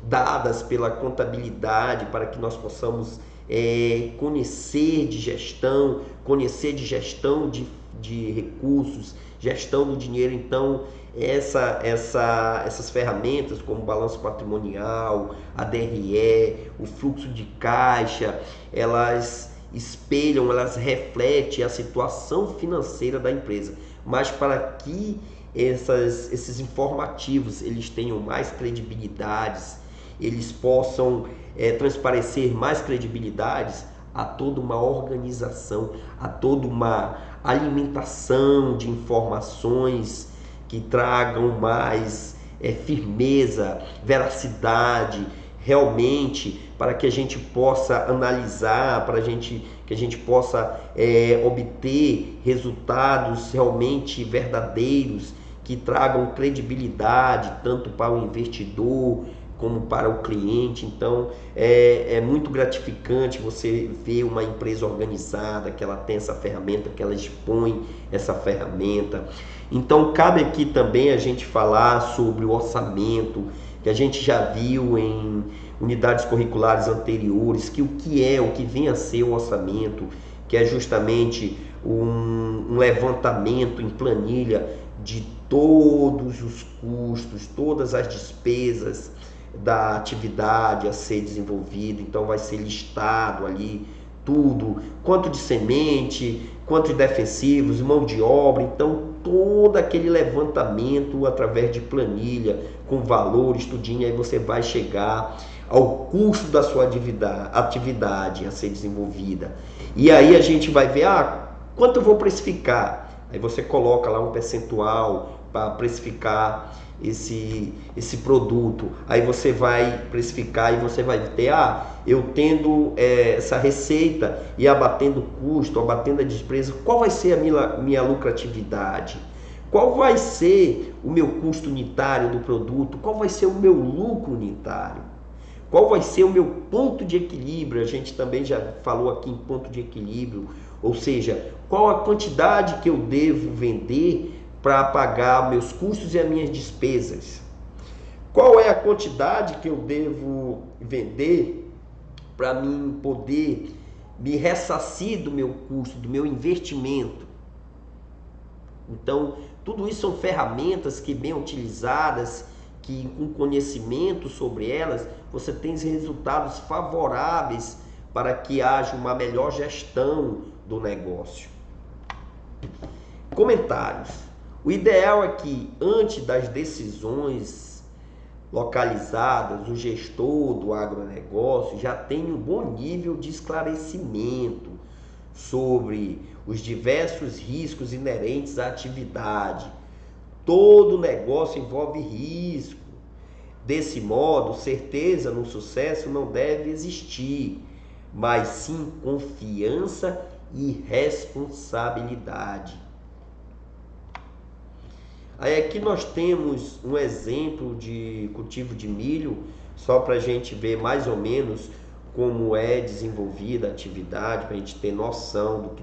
dadas pela contabilidade, para que nós possamos conhecer de gestão de recursos, gestão do dinheiro. Então essas ferramentas como o balanço patrimonial, a DRE, o fluxo de caixa, elas espelham, elas refletem a situação financeira da empresa. Mas para que esses informativos eles tenham mais credibilidades, eles possam transparecer mais credibilidades, há toda uma organização, há toda uma alimentação de informações que tragam mais firmeza, veracidade, realmente, para que a gente possa analisar, que a gente possa obter resultados realmente verdadeiros, que tragam credibilidade tanto para o investidor como para o cliente. Então é muito gratificante você ver uma empresa organizada, que ela tem essa ferramenta, que ela expõe essa ferramenta. Então cabe aqui também a gente falar sobre o orçamento, que a gente já viu em unidades curriculares anteriores, que o que vem a ser o orçamento, que é justamente um levantamento em planilha de todos os custos, todas as despesas da atividade a ser desenvolvida. Então vai ser listado ali tudo, quanto de semente, quanto de defensivos, mão de obra. Então todo aquele levantamento através de planilha, com valores, tudinho, aí você vai chegar ao custo da sua atividade a ser desenvolvida. E aí a gente vai ver, quanto eu vou precificar? Aí você coloca lá um percentual para precificar esse produto. Aí você vai precificar e você vai ter, eu tendo essa receita e abatendo o custo, abatendo a despesa, qual vai ser a minha lucratividade? Qual vai ser o meu custo unitário do produto? Qual vai ser o meu lucro unitário? Qual vai ser o meu ponto de equilíbrio? A gente também já falou aqui em ponto de equilíbrio, ou seja, qual a quantidade que eu devo vender para pagar meus custos e as minhas despesas? Qual é a quantidade que eu devo vender para mim poder me ressarcir do meu custo, do meu investimento? Então, tudo isso são ferramentas que, bem utilizadas, que com conhecimento sobre elas, você tem resultados favoráveis para que haja uma melhor gestão do negócio. Comentários. O ideal é que, antes das decisões localizadas, o gestor do agronegócio já tenha um bom nível de esclarecimento sobre os diversos riscos inerentes à atividade. Todo negócio envolve risco. Desse modo, certeza no sucesso não deve existir, mas sim confiança e responsabilidade. Aí aqui nós temos um exemplo de cultivo de milho, só para a gente ver mais ou menos como é desenvolvida a atividade, para a gente ter noção do que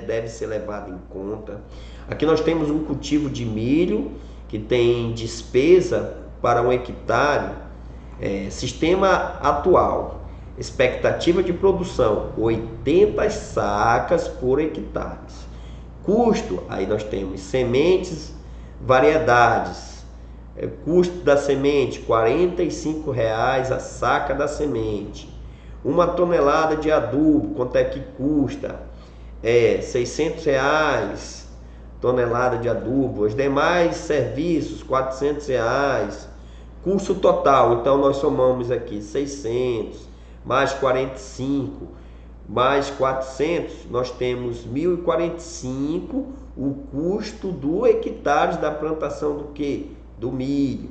deve ser levado em conta. Aqui nós temos um cultivo de milho que tem despesa para 1 hectare, sistema atual, expectativa de produção 80 sacas por hectare. Custo, aí nós temos sementes, variedades, custo da semente R$ 45,00 a saca da semente. 1 tonelada de adubo, quanto é que custa? R$ 600,00 tonelada de adubo. Os demais serviços, R$ 400,00. Custo total, então nós somamos aqui 600 mais 45 mais 400, nós temos 1.045 o custo do hectare da plantação do quê? Do milho.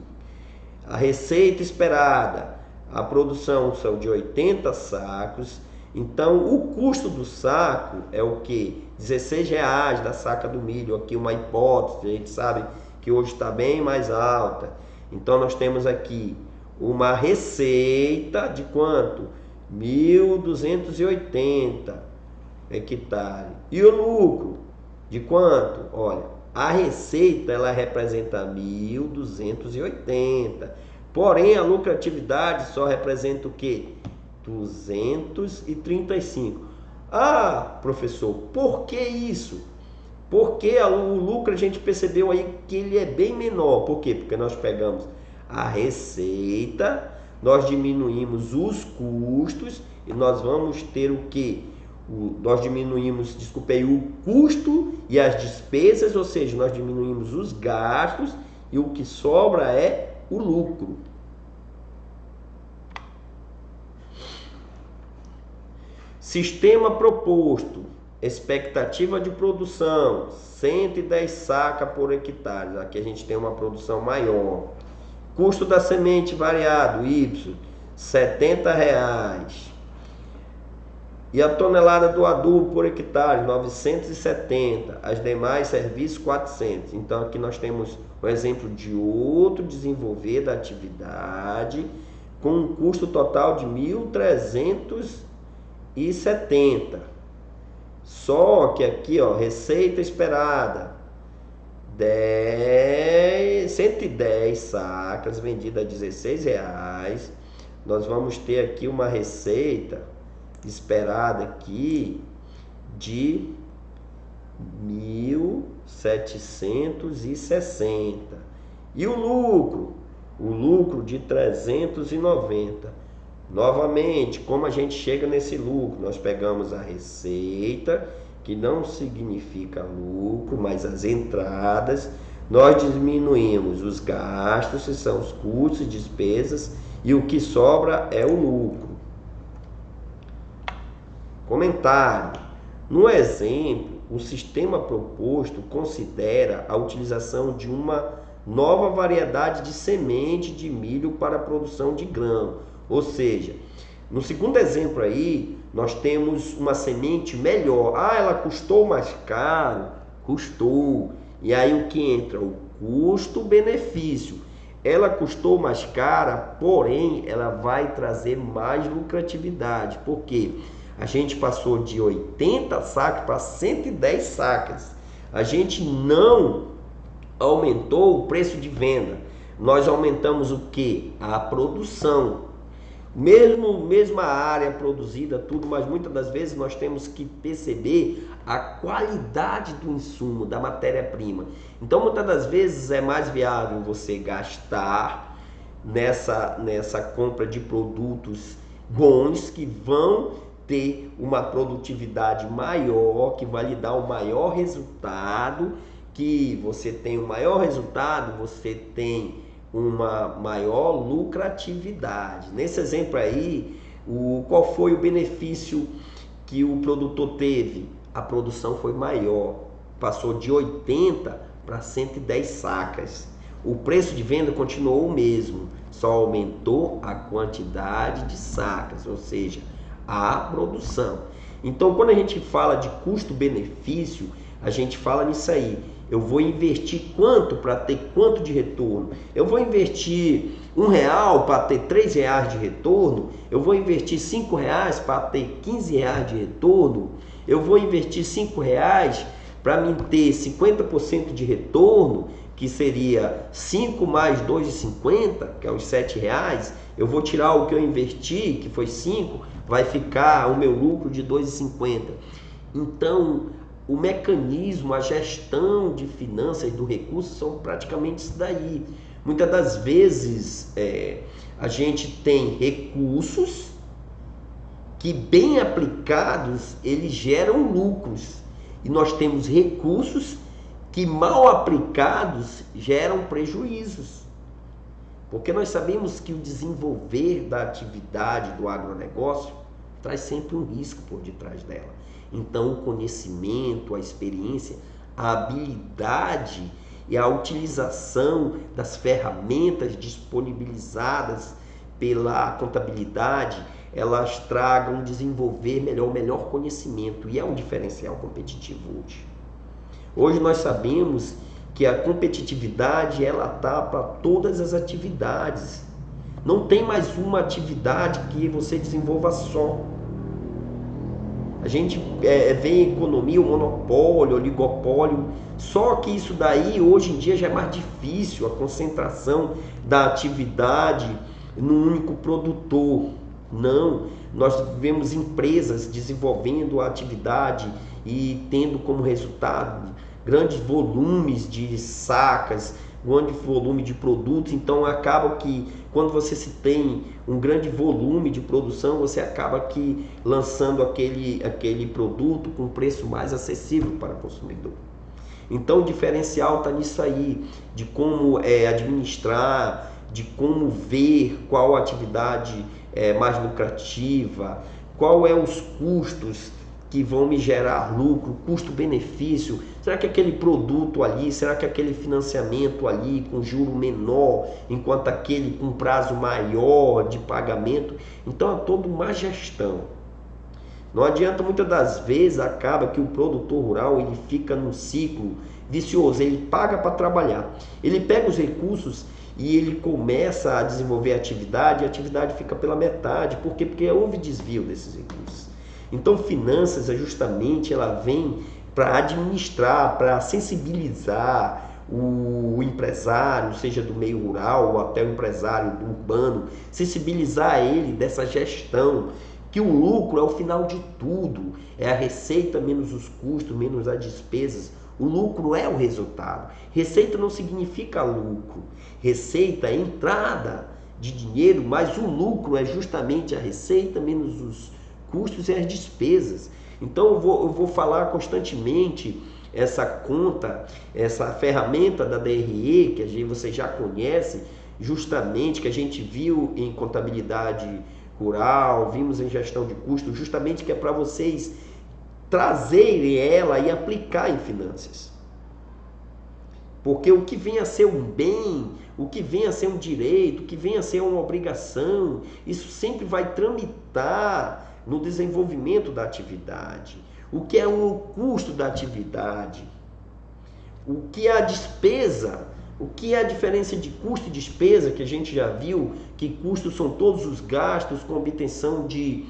A receita esperada, a produção são de 80 sacos, então o custo do saco é o que? R$16,00 da saca do milho, aqui uma hipótese, a gente sabe que hoje está bem mais alta. Então nós temos aqui uma receita de quanto? 1.280 hectare. E o lucro de quanto? Olha, a receita ela representa 1.280. Porém, a lucratividade só representa o quê? 235. Professor, por que isso? Porque o lucro a gente percebeu aí que ele é bem menor. Por quê? Porque nós pegamos a receita, nós diminuímos os custos e nós vamos ter o quê? Nós diminuímos, o custo e as despesas, ou seja, nós diminuímos os gastos e o que sobra é o lucro. Sistema proposto, expectativa de produção, 110 sacas por hectare. Aqui a gente tem uma produção maior. Custo da semente variado, Y, R$ 70,00. E a tonelada do adubo por hectare, 970. As demais serviços, 400. Então aqui nós temos um exemplo de outro desenvolver da atividade com um custo total de 1.370. Só que aqui, receita esperada, 110 sacas vendidas a R$16,00. Nós vamos ter aqui uma receita esperada aqui de 1.760. E o lucro de 390. Novamente, como a gente chega nesse lucro? Nós pegamos a receita, que não significa lucro, mas as entradas, nós diminuímos os gastos, que são os custos e despesas, e o que sobra é o lucro. Comentário. No exemplo, o sistema proposto considera a utilização de uma nova variedade de semente de milho para a produção de grão. Ou seja, no segundo exemplo aí, nós temos uma semente melhor. Ela custou mais caro? Custou. E aí o que entra? O custo-benefício. Ela custou mais cara, porém ela vai trazer mais lucratividade. Por quê? A gente passou de 80 sacas para 110 sacas. A gente não aumentou o preço de venda. Nós aumentamos o que? A produção. Mesma área produzida, tudo, mas muitas das vezes nós temos que perceber a qualidade do insumo, da matéria-prima. Então, muitas das vezes é mais viável você gastar nessa compra de produtos bons que vão ter uma produtividade maior, que vai lhe dar um maior resultado, que você tem um maior resultado, você tem uma maior lucratividade. Nesse exemplo aí, qual foi o benefício que o produtor teve? A produção foi maior, passou de 80 para 110 sacas. O preço de venda continuou o mesmo, só aumentou a quantidade de sacas, ou seja, a produção. Então, quando a gente fala de custo-benefício, a gente fala nisso aí. Eu vou investir quanto para ter quanto de retorno? Eu vou investir R$1 para ter R$3 de retorno? Eu vou investir R$5 para ter R$15 de retorno? Eu vou investir R$5 para me ter 50% de retorno, que seria 5 mais 2,50, que é os R$7. Eu vou tirar o que eu investi, que foi 5, vai ficar o meu lucro de 2,50. Então, o mecanismo, a gestão de finanças do recurso são praticamente isso daí. Muitas das vezes a gente tem recursos que, bem aplicados, eles geram lucros. E nós temos recursos que, mal aplicados, geram prejuízos. Porque nós sabemos que o desenvolver da atividade do agronegócio traz sempre um risco por detrás dela. Então, o conhecimento, a experiência, a habilidade e a utilização das ferramentas disponibilizadas pela contabilidade, elas tragam desenvolver o melhor conhecimento, e é um diferencial competitivo hoje. Hoje nós sabemos que a competitividade ela está para todas as atividades. Não tem mais uma atividade que você desenvolva só. A gente vê em economia o monopólio, o oligopólio, só que isso daí hoje em dia já é mais difícil, a concentração da atividade num único produtor. Não, nós vemos empresas desenvolvendo a atividade e tendo como resultado grandes volumes de sacas, grande volume de produtos. Então acaba que quando você se tem um grande volume de produção, você acaba que lançando aquele produto com preço mais acessível para o consumidor. Então o diferencial está nisso aí, de como administrar, de como ver qual atividade é mais lucrativa, qual é os custos que vão me gerar lucro, custo-benefício. Será que aquele produto ali, será que aquele financiamento ali com juro menor, enquanto aquele com prazo maior de pagamento? Então é toda uma gestão. Não adianta, muitas das vezes acaba que o produtor rural ele fica num ciclo vicioso, ele paga para trabalhar, ele pega os recursos e ele começa a desenvolver a atividade fica pela metade. Por quê? Porque houve desvio desses recursos. Então, finanças justamente ela vem para administrar, para sensibilizar o empresário, seja do meio rural ou até o empresário urbano, sensibilizar ele dessa gestão, que o lucro é o final de tudo, é a receita menos os custos, menos as despesas. O lucro é o resultado. Receita não significa lucro. Receita é entrada de dinheiro, mas o lucro é justamente a receita menos custos e as despesas. Então eu vou falar constantemente essa conta, essa ferramenta da DRE, que você já conhece, justamente que a gente viu em contabilidade rural, vimos em gestão de custos, justamente que é para vocês trazerem ela e aplicar em finanças. Porque o que vem a ser um bem, o que vem a ser um direito, o que vem a ser uma obrigação, isso sempre vai tramitar no desenvolvimento da atividade. O que é o custo da atividade? O que é a despesa? O que é a diferença de custo e despesa, que a gente já viu que custos são todos os gastos com obtenção de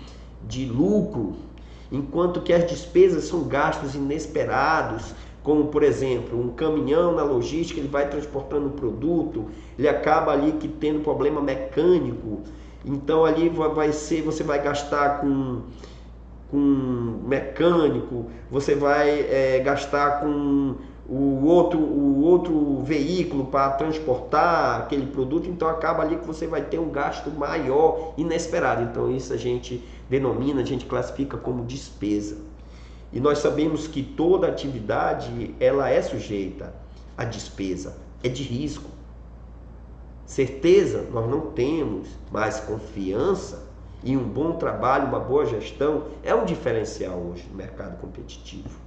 lucro, enquanto que as despesas são gastos inesperados, como por exemplo, um caminhão na logística, ele vai transportando um produto, ele acaba ali que tendo problema mecânico, então ali você vai gastar com mecânico, você vai gastar com o outro veículo para transportar aquele produto, então acaba ali que você vai ter um gasto maior, inesperado. Então isso a gente denomina, a gente classifica como despesa. E nós sabemos que toda atividade ela é sujeita à despesa, é de risco. Certeza nós não temos, mas confiança e um bom trabalho, uma boa gestão é um diferencial hoje no mercado competitivo.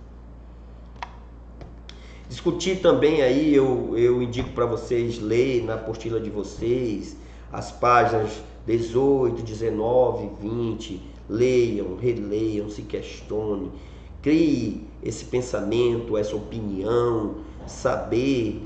Discutir também aí, eu indico para vocês ler na apostila de vocês as páginas 18, 19, 20, leiam, releiam, se questionem, crie esse pensamento, essa opinião, saber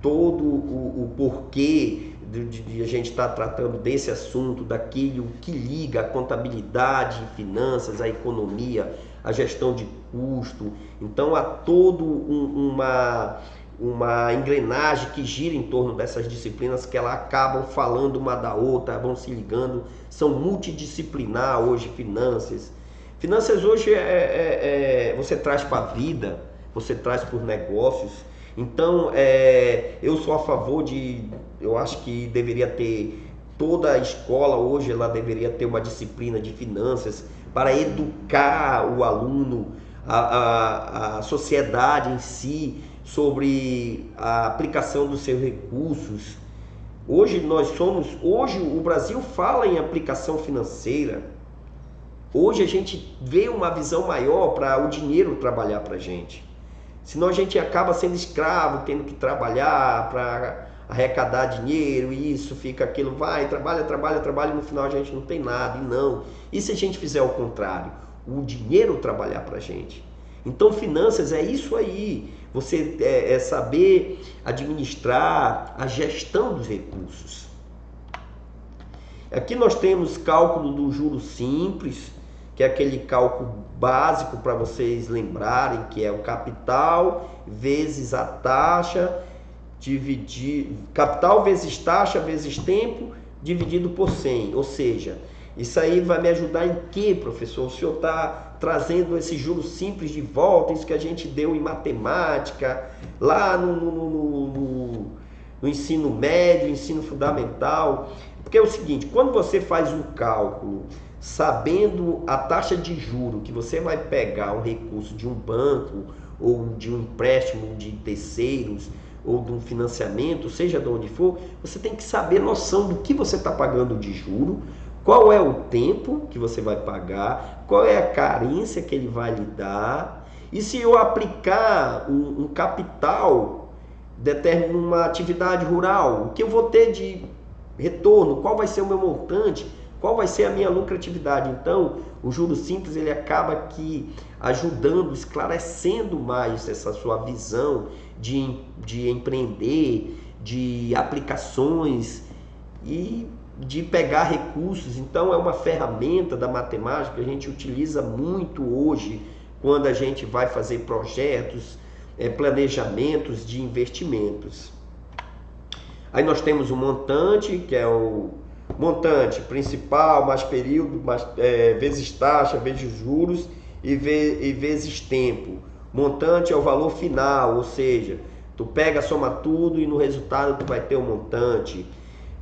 todo o porquê de a gente estar tratando desse assunto, daquilo que liga a contabilidade, finanças, a economia, a gestão de custo. Então há toda uma engrenagem que gira em torno dessas disciplinas que elas acabam falando uma da outra, vão se ligando, são multidisciplinar hoje, finanças. Finanças hoje você traz para a vida, você traz para os negócios. Então eu sou a favor eu acho que deveria ter, toda a escola hoje ela deveria ter uma disciplina de finanças para educar o aluno, a sociedade em si, sobre a aplicação dos seus recursos. Hoje o Brasil fala em aplicação financeira. Hoje a gente vê uma visão maior para o dinheiro trabalhar para a gente. Senão a gente acaba sendo escravo, tendo que trabalhar para arrecadar dinheiro, e isso fica aquilo, vai, trabalha, e no final a gente não tem nada, e não. E se a gente fizer o contrário? O dinheiro trabalhar para a gente. Então finanças é isso aí, você saber administrar a gestão dos recursos. Aqui nós temos cálculo do juro simples, que é aquele cálculo básico para vocês lembrarem, que é o capital vezes a taxa, capital vezes taxa vezes tempo, dividido por 100. Ou seja, isso aí vai me ajudar em quê, professor? O senhor está trazendo esse juro simples de volta, isso que a gente deu em matemática, lá no ensino médio, ensino fundamental. Porque é o seguinte, quando você faz um cálculo sabendo a taxa de juro que você vai pegar um recurso de um banco ou de um empréstimo de terceiros ou de um financiamento, seja de onde for, você tem que saber noção do que você está pagando de juro, qual é o tempo que você vai pagar, qual é a carência que ele vai lhe dar, e se eu aplicar um capital determinado numa atividade rural, o que eu vou ter de retorno, qual vai ser o meu montante, qual vai ser a minha lucratividade. Então, o juro simples ele acaba aqui ajudando, esclarecendo mais essa sua visão de empreender, de aplicações e de pegar recursos. Então, é uma ferramenta da matemática que a gente utiliza muito hoje quando a gente vai fazer projetos, planejamentos de investimentos. Aí nós temos o montante, que é o montante principal, mais período, vezes taxa, vezes juros e vezes tempo. Montante é o valor final, ou seja, tu pega, soma tudo e no resultado tu vai ter o montante.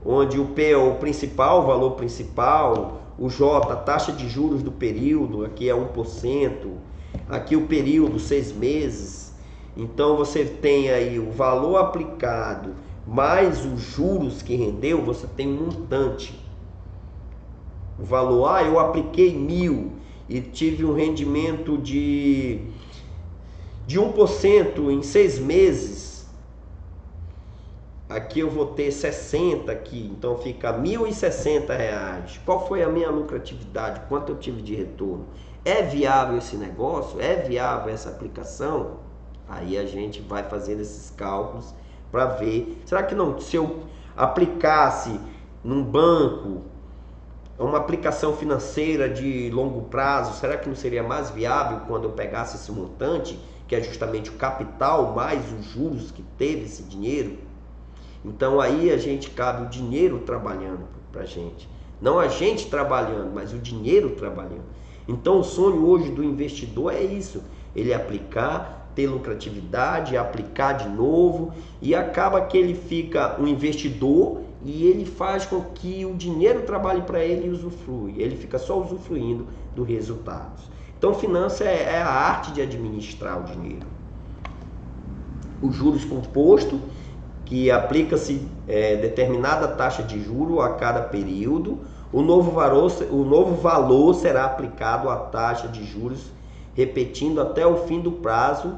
Onde o P é o principal, o valor principal, o J, a taxa de juros do período, aqui é 1%, aqui o período 6 meses. Então você tem aí o valor aplicado mais os juros que rendeu, você tem um montante. O valor, eu apliquei 1.000 e tive um rendimento de 1% em 6 meses. Aqui eu vou ter 60 aqui, então fica R$1.060. Qual foi a minha lucratividade? Quanto eu tive de retorno? É viável esse negócio? É viável essa aplicação? Aí a gente vai fazendo esses cálculos para ver. Será que não, se eu aplicasse num banco, uma aplicação financeira de longo prazo, será que não seria mais viável quando eu pegasse esse montante, que é justamente o capital mais os juros que teve esse dinheiro? Então aí a gente cabe o dinheiro trabalhando para a gente. Não a gente trabalhando, mas o dinheiro trabalhando. Então o sonho hoje do investidor é isso. Ele aplicar, ter lucratividade, aplicar de novo. E acaba que ele fica um investidor e ele faz com que o dinheiro trabalhe para ele e usufrui. Ele fica só usufruindo dos resultados. Então finança é a arte de administrar o dinheiro. Os juros compostos, que aplica-se determinada taxa de juro a cada período. O novo valor será aplicado à taxa de juros, repetindo até o fim do prazo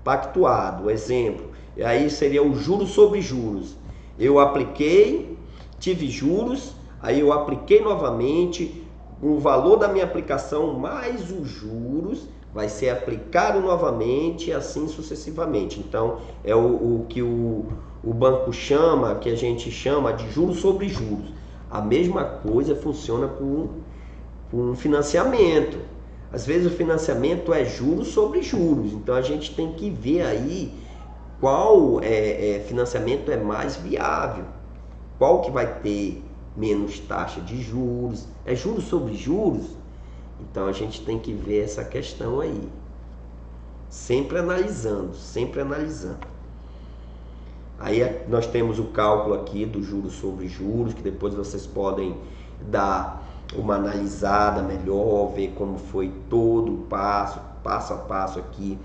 pactuado. Exemplo, aí seria o juros sobre juros. Eu apliquei, tive juros, aí eu apliquei novamente, o valor da minha aplicação mais os juros vai ser aplicado novamente, assim sucessivamente. Então é o que o banco chama, que a gente chama de juros sobre juros. A mesma coisa funciona com financiamento. Às vezes o financiamento é juros sobre juros. Então a gente tem que ver aí qual financiamento é mais viável, qual que vai ter menos taxa de juros, é juros sobre juros. Então a gente tem que ver essa questão aí, sempre analisando, sempre analisando. Aí nós temos o cálculo aqui do juros sobre juros, que depois vocês podem dar uma analisada melhor, ver como foi todo o passo a passo aqui.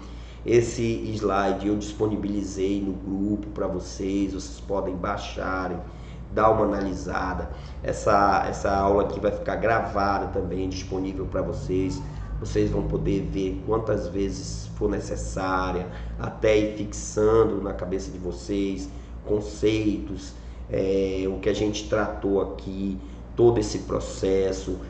Esse slide eu disponibilizei no grupo para vocês podem baixarem, dar uma analisada. Essa aula aqui vai ficar gravada também, disponível para vocês. Vocês vão poder ver quantas vezes for necessária, até ir fixando na cabeça de vocês conceitos, o que a gente tratou aqui, todo esse processo,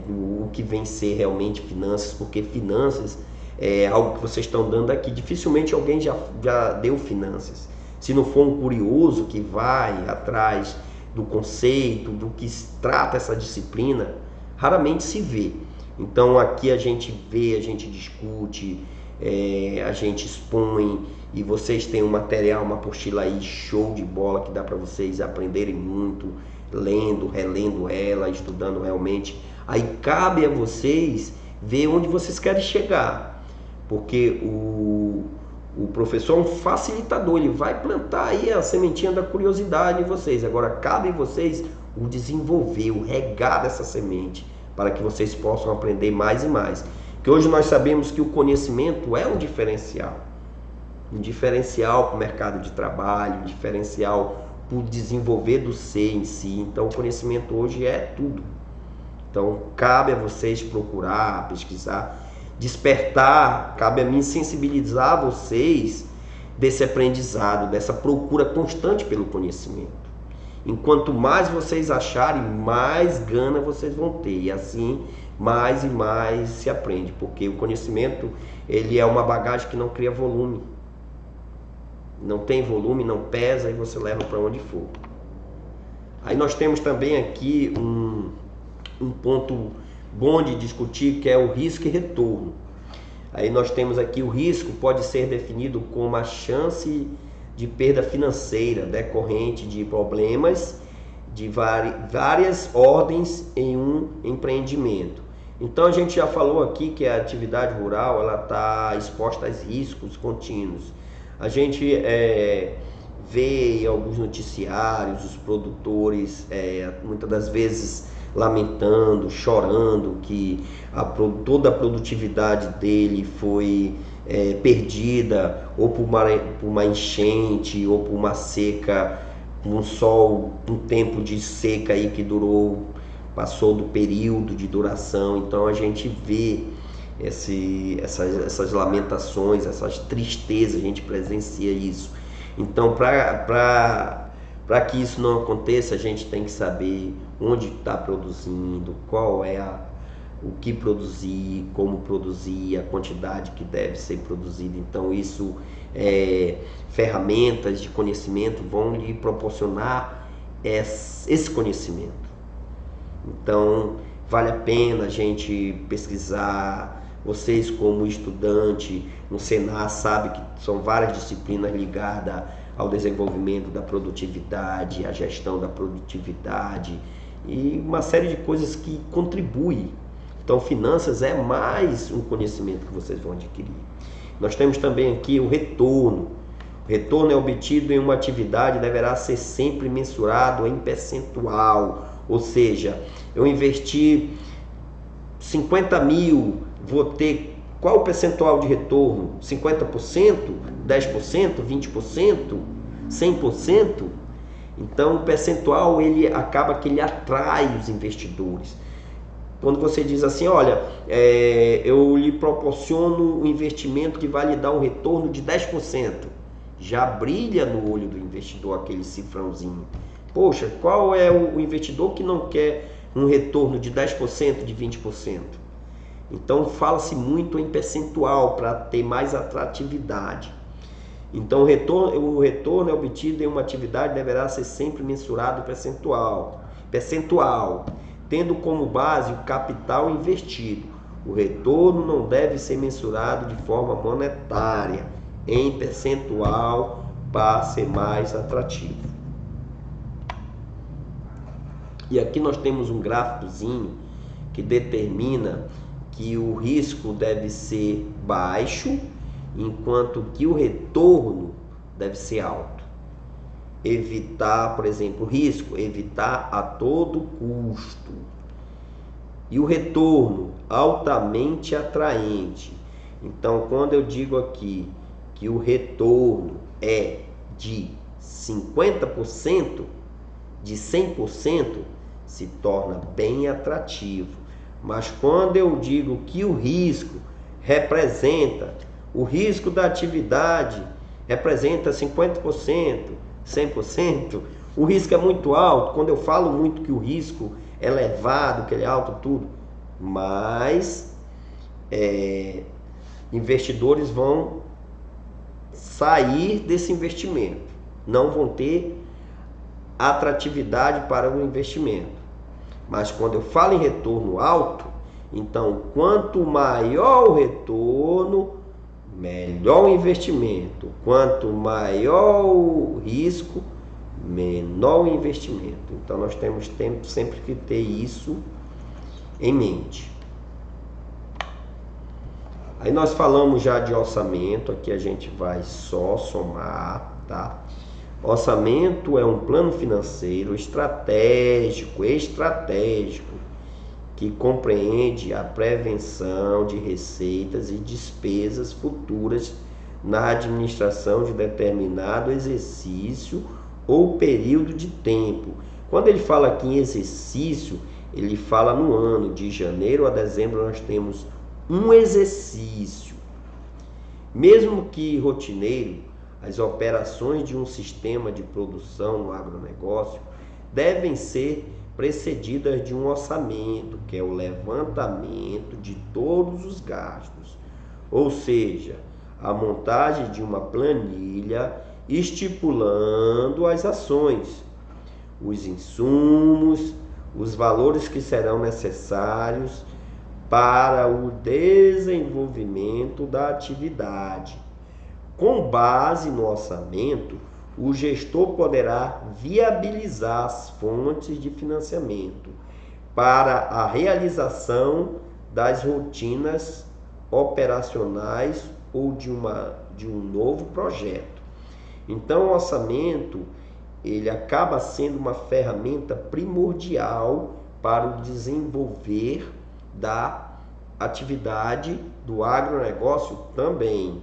o que vem ser realmente finanças, porque finanças é algo que vocês estão dando aqui. Dificilmente alguém já deu finanças. Se não for um curioso que vai atrás do conceito, do que trata essa disciplina, raramente se vê. Então aqui a gente vê, a gente discute, a gente expõe, e vocês têm um material, uma apostila aí show de bola que dá para vocês aprenderem muito, lendo, relendo ela, estudando realmente. Aí cabe a vocês ver onde vocês querem chegar, porque o professor é um facilitador, ele vai plantar aí a sementinha da curiosidade em vocês. Agora cabe a vocês o desenvolver, o regar dessa semente, para que vocês possam aprender mais e mais. Porque hoje nós sabemos que o conhecimento é um diferencial para o mercado de trabalho, um diferencial para o desenvolver do ser em si. Então o conhecimento hoje é tudo. Então cabe a vocês procurar, pesquisar, despertar, cabe a mim sensibilizar vocês desse aprendizado, dessa procura constante pelo conhecimento. Enquanto mais vocês acharem, mais gana vocês vão ter, e assim mais e mais se aprende, porque o conhecimento ele é uma bagagem que não cria volume, não tem volume, não pesa, e você leva para onde for. Aí nós temos também aqui um ponto bom de discutir, que é o risco e retorno. Aí nós temos aqui o risco pode ser definido como a chance de perda financeira decorrente de problemas de várias ordens em um empreendimento. Então a gente já falou aqui que a atividade rural ela está exposta a riscos contínuos. A gente vê em alguns noticiários os produtores muitas das vezes lamentando, chorando que toda a produtividade dele foi perdida, ou por uma enchente, ou por uma seca, um sol, um tempo de seca aí que passou do período de duração. Então a gente vê essas lamentações, essas tristezas, a gente presencia isso. Então, para que isso não aconteça, a gente tem que saber onde está produzindo, o que produzir, como produzir, a quantidade que deve ser produzida. Então, isso, ferramentas de conhecimento vão lhe proporcionar esse conhecimento. Então, vale a pena a gente pesquisar. Vocês, como estudante no Senar, sabem que são várias disciplinas ligadas ao desenvolvimento da produtividade, à gestão da produtividade e uma série de coisas que contribuem. Então, finanças é mais um conhecimento que vocês vão adquirir. Nós temos também aqui o retorno. O retorno é obtido em uma atividade, deverá ser sempre mensurado em percentual. Ou seja, eu investi 50 mil, vou ter qual o percentual de retorno? 50%? 10%? 20%? 100%? Então, o percentual, ele acaba que ele atrai os investidores. Quando você diz assim, olha, eu lhe proporciono um investimento que vai lhe dar um retorno de 10%, já brilha no olho do investidor aquele cifrãozinho. Poxa, qual é o investidor que não quer um retorno de 10%, de 20%? Então, fala-se muito em percentual para ter mais atratividade. Então, o retorno é obtido em uma atividade deverá ser sempre mensurado percentual, tendo como base o capital investido. O retorno não deve ser mensurado de forma monetária, em percentual, para ser mais atrativo. E aqui nós temos um gráficozinho que determina que o risco deve ser baixo, enquanto que o retorno deve ser alto. Evitar, por exemplo, risco, evitar a todo custo. E o retorno altamente atraente. Então, quando eu digo aqui que o retorno é de 50%, de 100%, se torna bem atrativo. Mas quando eu digo que o risco da atividade representa 50%, 100%, o risco é muito alto. Quando eu falo muito que o risco é elevado, que ele é alto, tudo, mas investidores vão sair desse investimento, não vão ter atratividade para o investimento. Mas quando eu falo em retorno alto, então quanto maior o retorno, melhor o investimento. Quanto maior o risco, menor o investimento. Então nós temos sempre que ter isso em mente. Aí nós falamos já de orçamento, aqui a gente vai só somar, tá? Orçamento é um plano financeiro estratégico, que compreende a prevenção de receitas e despesas futuras na administração de determinado exercício ou período de tempo. Quando ele fala aqui em exercício, ele fala no ano, de janeiro a dezembro nós temos um exercício. Mesmo que rotineiro, as operações de um sistema de produção no agronegócio devem ser precedidas de um orçamento, que é o levantamento de todos os gastos, ou seja, a montagem de uma planilha estipulando as ações, os insumos, os valores que serão necessários para o desenvolvimento da atividade. Com base no orçamento, o gestor poderá viabilizar as fontes de financiamento para a realização das rotinas operacionais ou de um novo projeto. Então, o orçamento ele acaba sendo uma ferramenta primordial para o desenvolver da atividade do agronegócio também.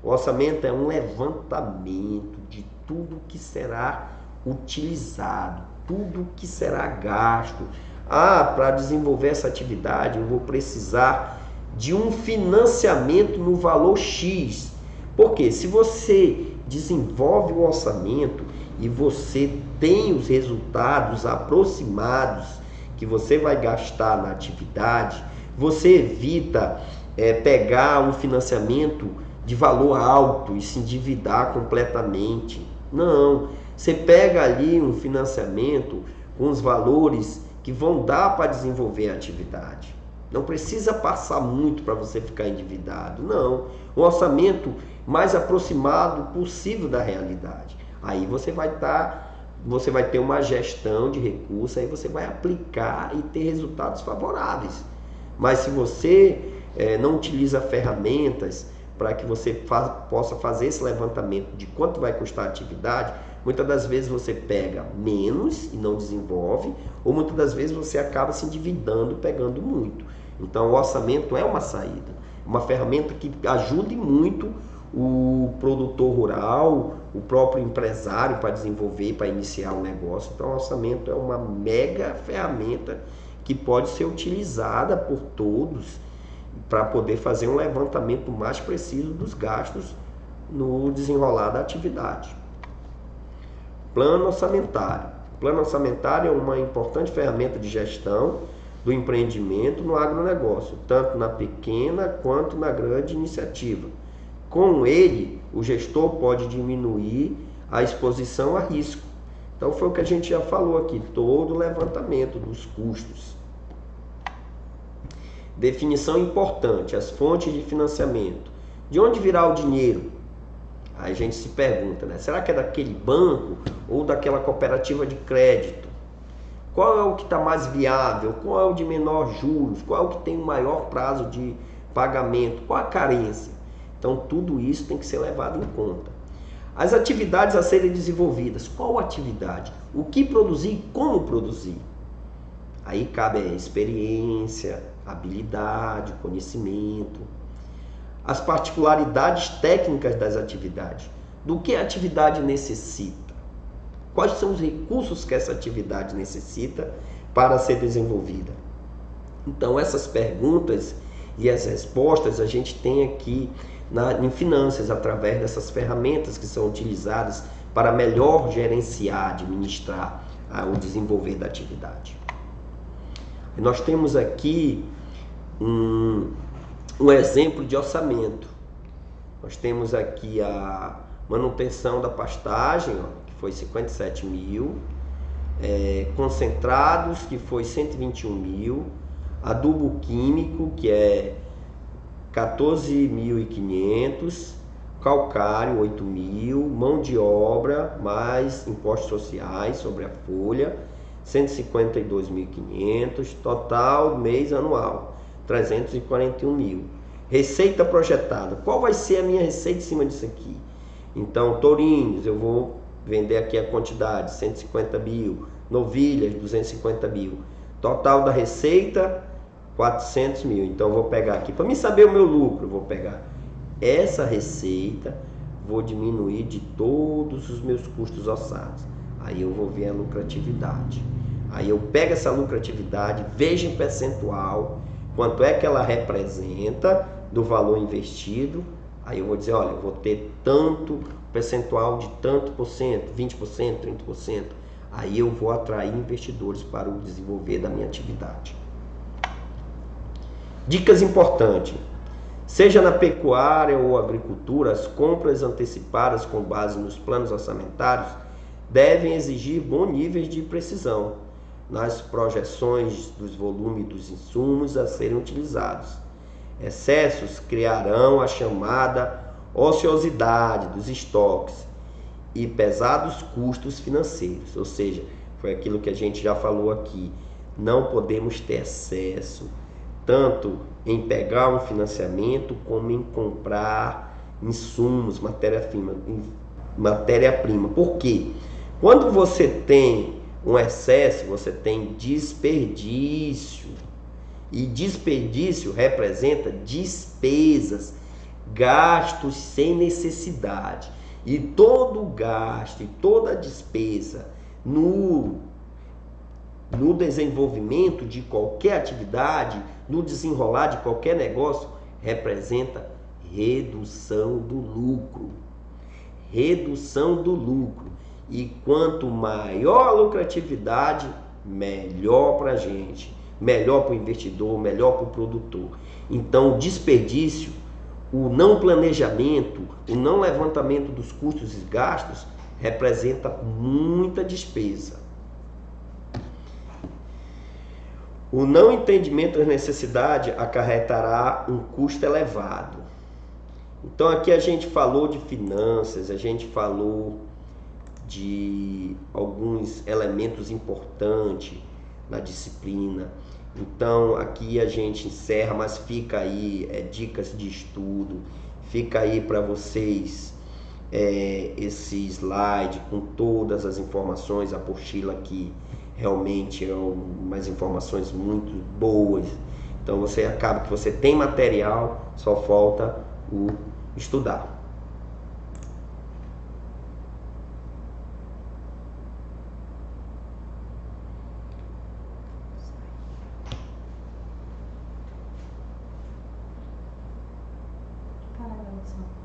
O orçamento é um levantamento de tudo que será utilizado, tudo que será gasto. Para desenvolver essa atividade eu vou precisar de um financiamento no valor X. Porque se você desenvolve o orçamento e você tem os resultados aproximados que você vai gastar na atividade, você evita pegar um financiamento de valor alto e se endividar completamente. Não, você pega ali um financiamento com os valores que vão dar para desenvolver a atividade. Não precisa passar muito para você ficar endividado, não. Um orçamento mais aproximado possível da realidade. Aí você vai ter uma gestão de recursos, aí você vai aplicar e ter resultados favoráveis. Mas se você não utiliza ferramentas para que você possa fazer esse levantamento de quanto vai custar a atividade, muitas das vezes você pega menos e não desenvolve, ou muitas das vezes você acaba se endividando, pegando muito. Então o orçamento é uma saída, uma ferramenta que ajude muito o produtor rural, o próprio empresário para desenvolver, para iniciar o negócio. Então o orçamento é uma mega ferramenta que pode ser utilizada por todos para poder fazer um levantamento mais preciso dos gastos no desenrolar da atividade. Plano orçamentário. O plano orçamentário é uma importante ferramenta de gestão do empreendimento no agronegócio, tanto na pequena quanto na grande iniciativa. Com ele, o gestor pode diminuir a exposição a risco. Então foi o que a gente já falou aqui, todo o levantamento dos custos. Definição importante, as fontes de financiamento. De onde virá o dinheiro? Aí a gente se pergunta, né? Será que é daquele banco ou daquela cooperativa de crédito? Qual é o que está mais viável? Qual é o de menor juros? Qual é o que tem o maior prazo de pagamento? Qual a carência? Então tudo isso tem que ser levado em conta. As atividades a serem desenvolvidas. Qual atividade? O que produzir e como produzir? Aí cabe a experiência, habilidade, conhecimento. As particularidades técnicas das atividades. Do que a atividade necessita? Quais são os recursos que essa atividade necessita para ser desenvolvida? Então essas perguntas e as respostas a gente tem aqui em finanças, através dessas ferramentas que são utilizadas para melhor gerenciar, administrar o desenvolver da atividade. E nós temos aqui um exemplo de orçamento. Nós temos aqui a manutenção da pastagem, que foi 57 mil, concentrados, que foi 121 mil, adubo químico, que é 14.500, calcário 8 mil, mão de obra mais impostos sociais sobre a folha 152.500, total mês anual 341 mil. Receita projetada, qual vai ser a minha receita em cima disso aqui? Então tourinhos, eu vou vender aqui a quantidade 150 mil, novilhas 250 mil, total da receita 400 mil. Então eu vou pegar aqui, para mim saber o meu lucro, eu vou pegar essa receita, vou diminuir de todos os meus custos orçados, aí eu vou ver a lucratividade. Aí eu pego essa lucratividade, vejo em percentual quanto é que ela representa do valor investido. Aí eu vou dizer, olha, eu vou ter tanto percentual de tanto por cento, 20%, 30%. Aí eu vou atrair investidores para o desenvolver da minha atividade. Dicas importantes. Seja na pecuária ou agricultura, as compras antecipadas com base nos planos orçamentários devem exigir bons níveis de precisão nas projeções dos volumes dos insumos a serem utilizados. Excessos criarão a chamada ociosidade dos estoques e pesados custos financeiros, ou seja, foi aquilo que a gente já falou aqui, não podemos ter excesso, tanto em pegar um financiamento como em comprar insumos, matéria-prima. Por quê? Quando você tem Um excesso, você tem desperdício. E desperdício representa despesas, gastos sem necessidade. E todo gasto e toda despesa no desenvolvimento de qualquer atividade, no desenrolar de qualquer negócio, representa redução do lucro. Redução do lucro. E quanto maior a lucratividade, melhor para a gente, melhor para o investidor, melhor para o produtor. Então, o desperdício, o não planejamento, o não levantamento dos custos e gastos representa muita despesa. O não entendimento das necessidades acarretará um custo elevado. Então aqui a gente falou de finanças, a gente falou de alguns elementos importantes na disciplina. Então aqui a gente encerra, mas fica aí dicas de estudo, fica aí para vocês esse slide com todas as informações, a apostila aqui realmente é umas informações muito boas. Então você acaba que você tem material, só falta o estudar. Para a gravação.